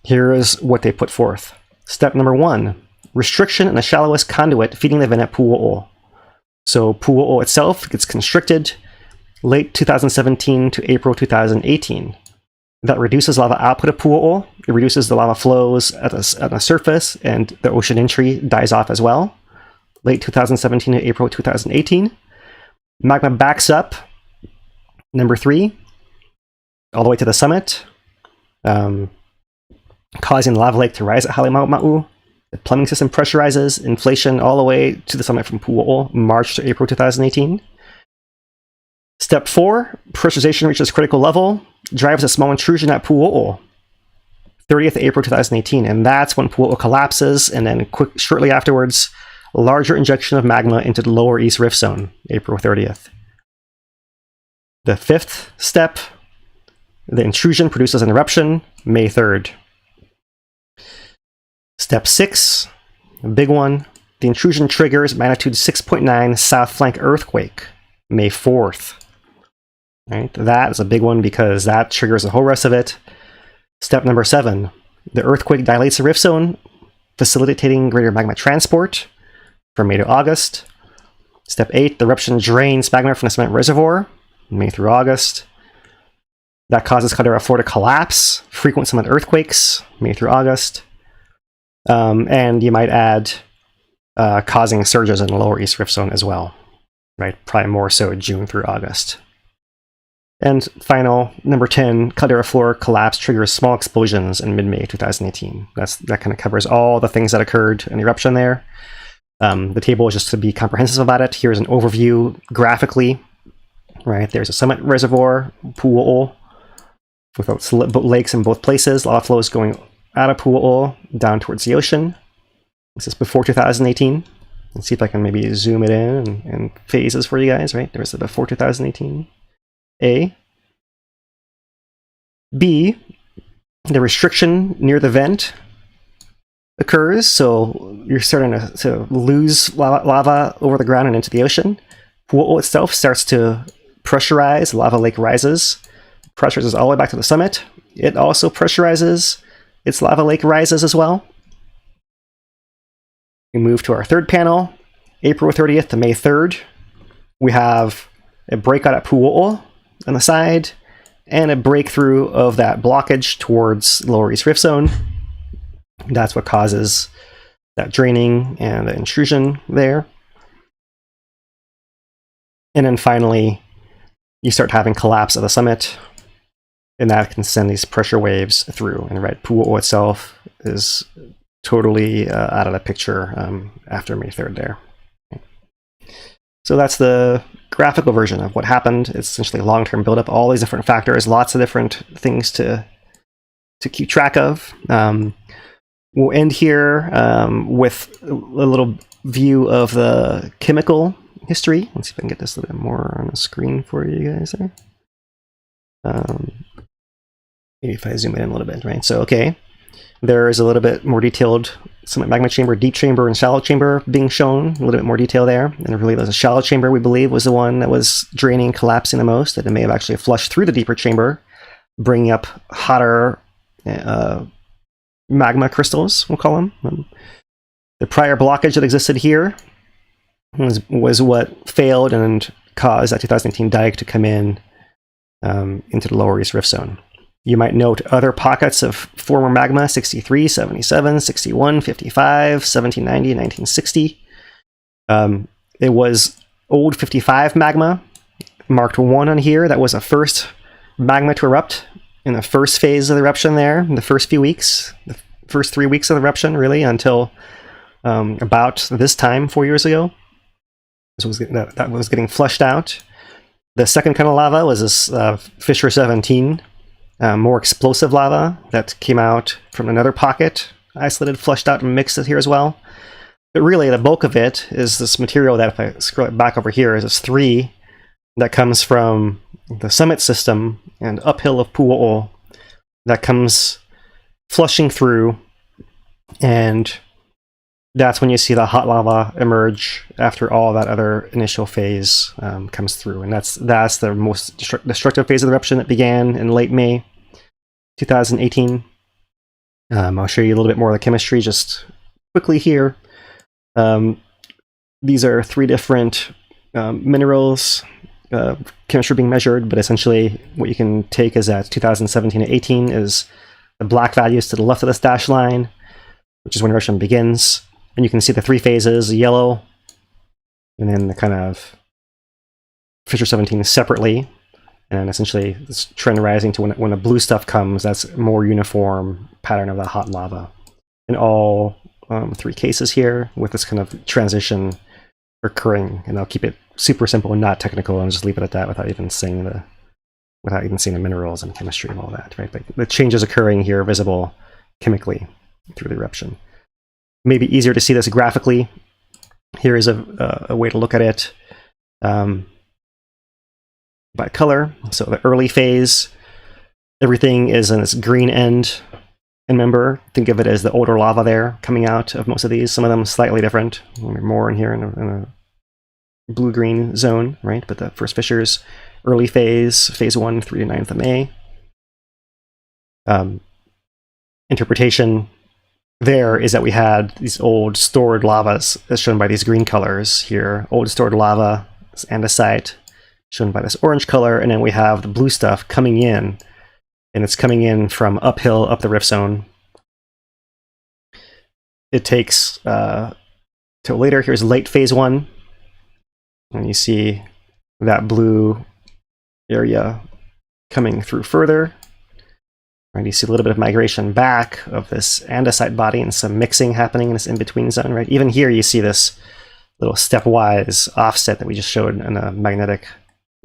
here is what they put forth. Step number 1, restriction in the shallowest conduit feeding the vent at Pu'u'o. So Pu'u'o itself gets constricted late 2017 to April 2018. That reduces lava output of Pu'u'o. It reduces the lava flows at the surface, and the ocean entry dies off as well. Late 2017 to April 2018. Magma backs up, number 3, all the way to the summit, causing the lava lake to rise at Halemaumau. The plumbing system pressurizes, inflation all the way to the summit from Pu'u'o, March to April 2018. Step 4, pressurization reaches critical level, drives a small intrusion at Pu'u'o, 30th April 2018, and that's when Pu'u'o collapses, and then shortly afterwards, a larger injection of magma into the lower East Rift Zone, April 30th. The 5th step, the intrusion produces an eruption, May 3rd. Step 6, a big one, the intrusion triggers magnitude 6.9 south flank earthquake, May 4th. Right? That is a big one because that triggers the whole rest of it. Step number 7, the earthquake dilates the rift zone, facilitating greater magma transport from May to August. Step 8, the eruption drains magma from the cement reservoir, May through August. That causes Caldera 4 to collapse, frequent cement earthquakes, May through August. And you might add causing surges in the lower East Rift Zone as well, right? Probably more so June through August. And final, number 10, Caldera floor collapse triggers small explosions in mid-May 2018. That kind of covers all the things that occurred in the eruption there. The table is just to be comprehensive about it. Here's an overview graphically, right? There's a summit reservoir, Pu'u'o, with lakes in both places. Lava flows going out of Pu'u'o down towards the ocean. This is before 2018. Let's see if I can maybe zoom it in and phases for you guys, right? There's the before 2018. A. B, the restriction near the vent occurs, so you're starting to lose lava over the ground and into the ocean. Pu'u'o itself starts to pressurize, the lava lake rises, pressurizes all the way back to the summit. It also pressurizes, its lava lake rises as well. We move to our third panel. April 30th to May 3rd, we have a breakout at Pu'o'o on the side, and a breakthrough of that blockage towards Lower East Rift Zone. That's what causes that draining and the intrusion there. And then finally, you start having collapse of the summit, and that can send these pressure waves through. And right, Pu'o'o itself is totally out of the picture after May 3rd there. So that's the graphical version of what happened. It's essentially long-term buildup, all these different factors, lots of different things to keep track of. We'll end here with a little view of the chemical history. Let's see if I can get this a little bit more on the screen for you guys there. Maybe if I zoom in a little bit, right? So, okay, there is a little bit more detailed summit magma chamber, deep chamber, and shallow chamber being shown, a little bit more detail there. And really, there's a shallow chamber, we believe, was the one that was draining, collapsing the most, that it may have actually flushed through the deeper chamber, bringing up hotter magma crystals, we'll call them. The prior blockage that existed here was what failed and caused that 2018 dike to come in into the Lower East Rift Zone. You might note other pockets of former magma, 63, 77, 61, 55, 1790, and 1960. It was old 55 magma, marked 1 on here. That was the first magma to erupt in the first phase of the eruption there, in the first few weeks, the first 3 weeks of the eruption, really, until about this time, 4 years ago. That was getting flushed out. The second kind of lava was this Fissure 17, more explosive lava that came out from another pocket, isolated, flushed out, and mixed here as well. But really, the bulk of it is this material that, if I scroll it back over here, is this 3 that comes from the summit system and uphill of Pu'o'o that comes flushing through, and that's when you see the hot lava emerge after all that other initial phase comes through. And that's the most destructive phase of the eruption that began in late May 2018. I'll show you a little bit more of the chemistry just quickly here. These are 3 different minerals, chemistry being measured, but essentially what you can take is that 2017 to 18 is the black values to the left of this dashed line, which is when eruption begins. And you can see the 3 phases, yellow, and then the kind of Fissure 17 separately. And essentially, this trend rising to when the blue stuff comes, that's a more uniform pattern of the hot lava. In all 3 cases here, with this kind of transition occurring. And I'll keep it super simple and not technical, and just leave it at that without even seeing the minerals and chemistry and all that, right? But the changes occurring here are visible chemically through the eruption. Maybe easier to see this graphically. Here is a way to look at it by color. So the early phase, everything is in its green end. And remember, think of it as the older lava there coming out of most of these. Some of them slightly different. More in here in a blue-green zone, right? But the first fissures, early phase 1, 3 to 9th of May. Interpretation there is that we had these old stored lavas, as shown by these green colors here. Old stored lava, this andesite, shown by this orange color, and then we have the blue stuff coming in, and it's coming in from uphill up the rift zone. It takes till later. Here's late phase 1, and you see that blue area coming through further. Right, you see a little bit of migration back of this andesite body and some mixing happening in this in-between zone, right? Even here you see this little stepwise offset that we just showed in the magnetic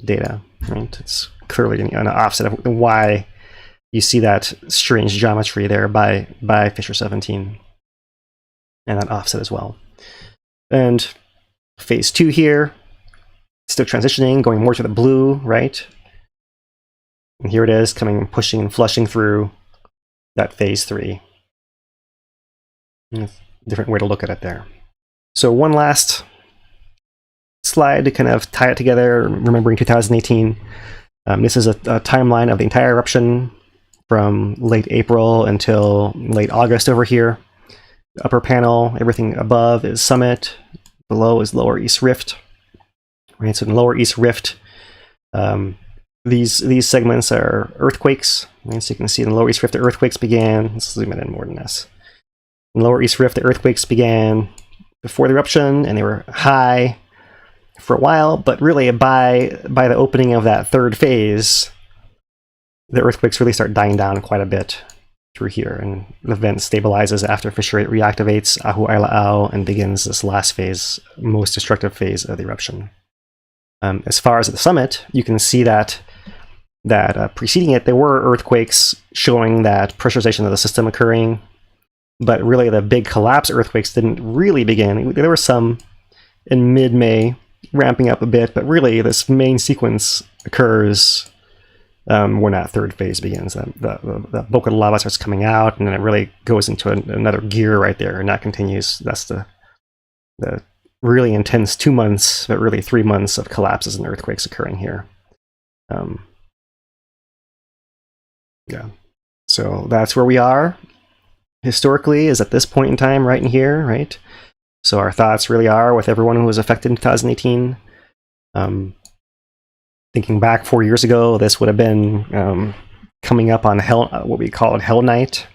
data, right? It's clearly an offset of why you see that strange geometry there by Fissure 17, and that offset as well. And phase 2 here, still transitioning, going more to the blue, right? And here it is, coming, pushing, and flushing through that phase 3. Different way to look at it there. So one last slide to kind of tie it together, remembering 2018. This is a timeline of the entire eruption from late April until late August over here. The upper panel, everything above is summit. below is Lower East Rift. Right, so in Lower East Rift, these segments are earthquakes. And so you can see in the Lower East Rift, the earthquakes began. Let's zoom in more than this. In Lower East Rift, the earthquakes began before the eruption, and they were high for a while. But really, by the opening of that third phase, the earthquakes really start dying down quite a bit through here, and the vent stabilizes after fissure rate reactivates Ahu'aila'au and begins this last phase, most destructive phase of the eruption. As far as the summit, you can see that preceding it, there were earthquakes showing that pressurization of the system occurring, but really the big collapse earthquakes didn't really begin. There were some in mid-May, ramping up a bit, but really this main sequence occurs when that third phase begins. The bulk of the lava starts coming out, and then it really goes into another gear right there, and that continues. That's the really intense 2 months, but really 3 months of collapses and earthquakes occurring here. Yeah, so that's where we are historically, is at this point in time right in here, right? So our thoughts really are with everyone who was affected in 2018. Thinking back 4 years ago, this would have been coming up on what we call Hell Night,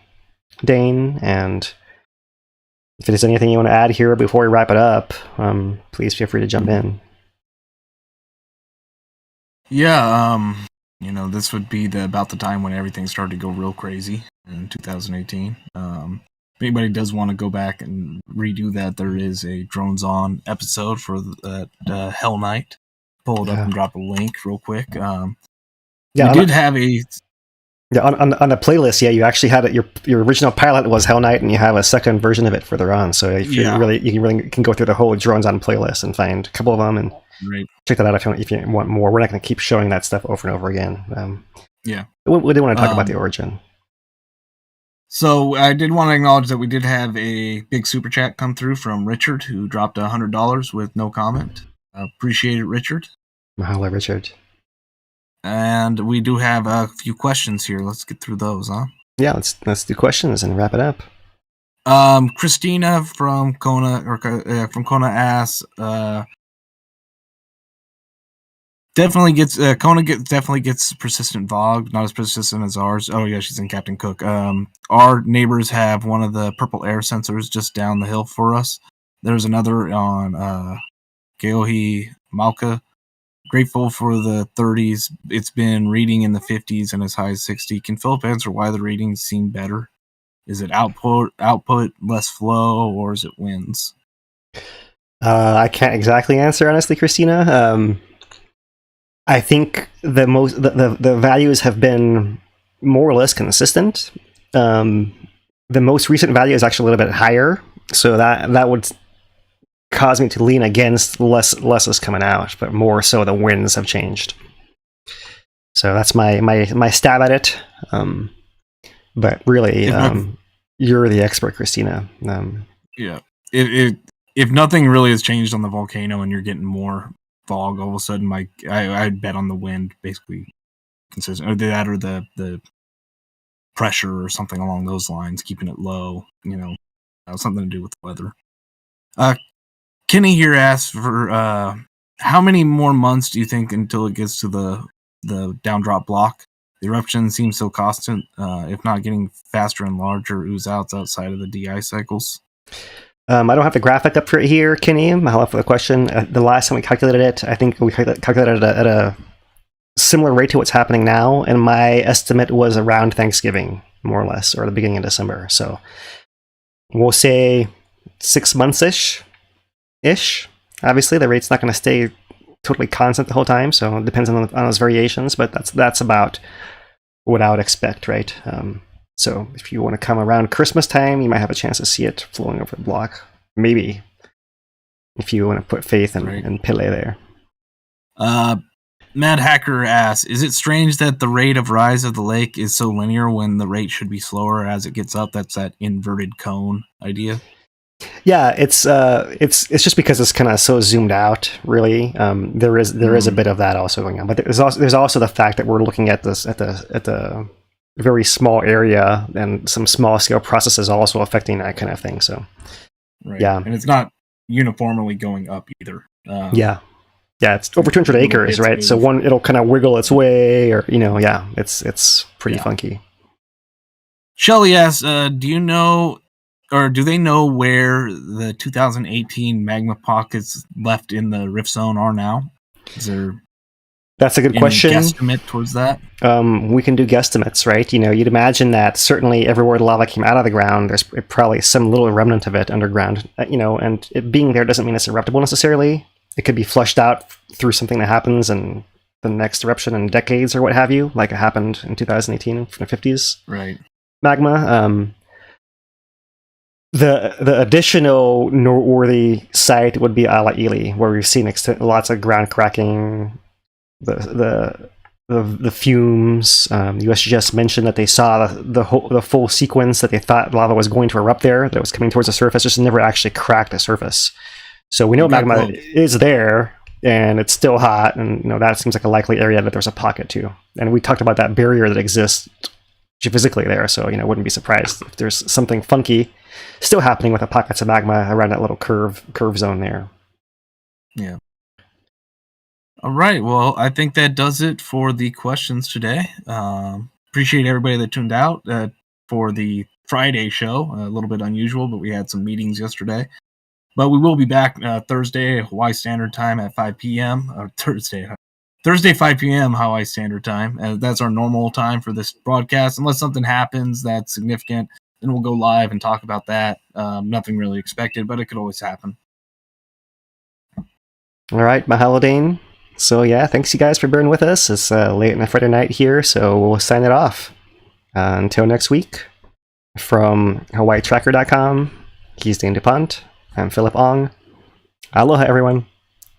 Dane. And if there's anything you want to add here before we wrap it up, please feel free to jump in. Yeah, this would be about the time when everything started to go real crazy in 2018. If anybody does want to go back and redo that, there is a Drones On episode for that Hell Night. Pull it up and drop a link real quick. We did have a... Yeah, on the playlist, you actually had it. Your original pilot was Hell Night, and you have a second version of it further on. So if you can go through the whole Drones On playlist and find a couple of them and check that out if you want more. We're not going to keep showing that stuff over and over again. We did want to talk about the origin. So I did want to acknowledge that we did have a big super chat come through from Richard, who dropped $100 with no comment. Appreciate it, Richard. Mahalo, Richard. And we do have a few questions here. Let's get through those, huh? Yeah, let's do questions and wrap it up. Christina from Kona asks, Kona definitely gets persistent fog, not as persistent as ours. Oh yeah, she's in Captain Cook. Our neighbors have one of the purple air sensors just down the hill for us. There's another on Keohi Mauka. Grateful for the 30s. It's been reading in the 50s and as high as 60. Can Philip answer why the readings seem better? Is it output, less flow, or is it winds? I can't exactly answer, honestly, Christina. I think the values have been more or less consistent. The most recent value is actually a little bit higher, so that would cause me to lean against less is coming out, but more so the winds have changed. So that's my stab at it. But really, you're the expert, Christina. Yeah. If nothing really has changed on the volcano and you're getting more fog, all of a sudden, I'd bet on the wind, basically consistent, or that, or the pressure or something along those lines, keeping it low. Something to do with the weather. Kenny here asks for how many more months do you think until it gets to the downdrop block? The eruption seems so constant, if not getting faster and larger ooze outs outside of the DI cycles. I don't have the graphic up for it here, Kenny. Mahalo for the question. The last time we calculated it, I think we calculated it at a similar rate to what's happening now, and my estimate was around Thanksgiving, more or less, or the beginning of December. So we'll say 6 months-ish. Obviously, the rate's not going to stay totally constant the whole time, so it depends on those variations, but that's about what I would expect, right? So if you want to come around Christmas time, you might have a chance to see it flowing over the block. Maybe, if you want to put faith in Pele there. Mad Hacker asks, is it strange that the rate of rise of the lake is so linear when the rate should be slower as it gets up? That's that inverted cone idea. Yeah, it's just because it's kind of so zoomed out. Really, there is a bit of that also going on, but there's also the fact that we're looking at this at the very small area, and some small scale processes also affecting that kind of thing. So, right. Yeah, and it's not uniformly going up either. Yeah, it's over 200 acres, right? So it'll kind of wiggle its way, or it's pretty funky. Shelly asks, do you know, or do they know where the 2018 magma pockets left in the rift zone are now? Is there That's a good question. Guesstimate towards that? We can do guesstimates, right? You'd imagine that certainly everywhere the lava came out of the ground, there's probably some little remnant of it underground. And it being there doesn't mean it's eruptible necessarily. It could be flushed out through something that happens in the next eruption in decades or what have you, like it happened in 2018 in the 50s. Right. Magma. The additional noteworthy site would be Alaili, where we've seen lots of ground cracking, the fumes. USGS mentioned that they saw the full sequence, that they thought lava was going to erupt there, that was coming towards the surface, just never actually cracked the surface. So we know magma is there, and it's still hot, and that seems like a likely area that there's a pocket to. And we talked about that barrier that exists physically there, so wouldn't be surprised if there's something funky still happening with the pockets of magma around that little curve zone there. Yeah. All right. Well, I think that does it for the questions today. Appreciate everybody that tuned out for the Friday show. A little bit unusual, but we had some meetings yesterday. But we will be back Thursday, Hawaii Standard Time at 5 p.m. or Thursday, 5 p.m. Hawaii Standard Time. That's our normal time for this broadcast. Unless something happens that's significant, then we'll go live and talk about that. Nothing really expected, but it could always happen. All right, mahalo, Dane. So yeah, thanks you guys for bearing with us. It's late on a Friday night here, so we'll sign it off. Until next week, from HawaiiTracker.com, he's Dane DuPont. I'm Philip Ong. Aloha, everyone.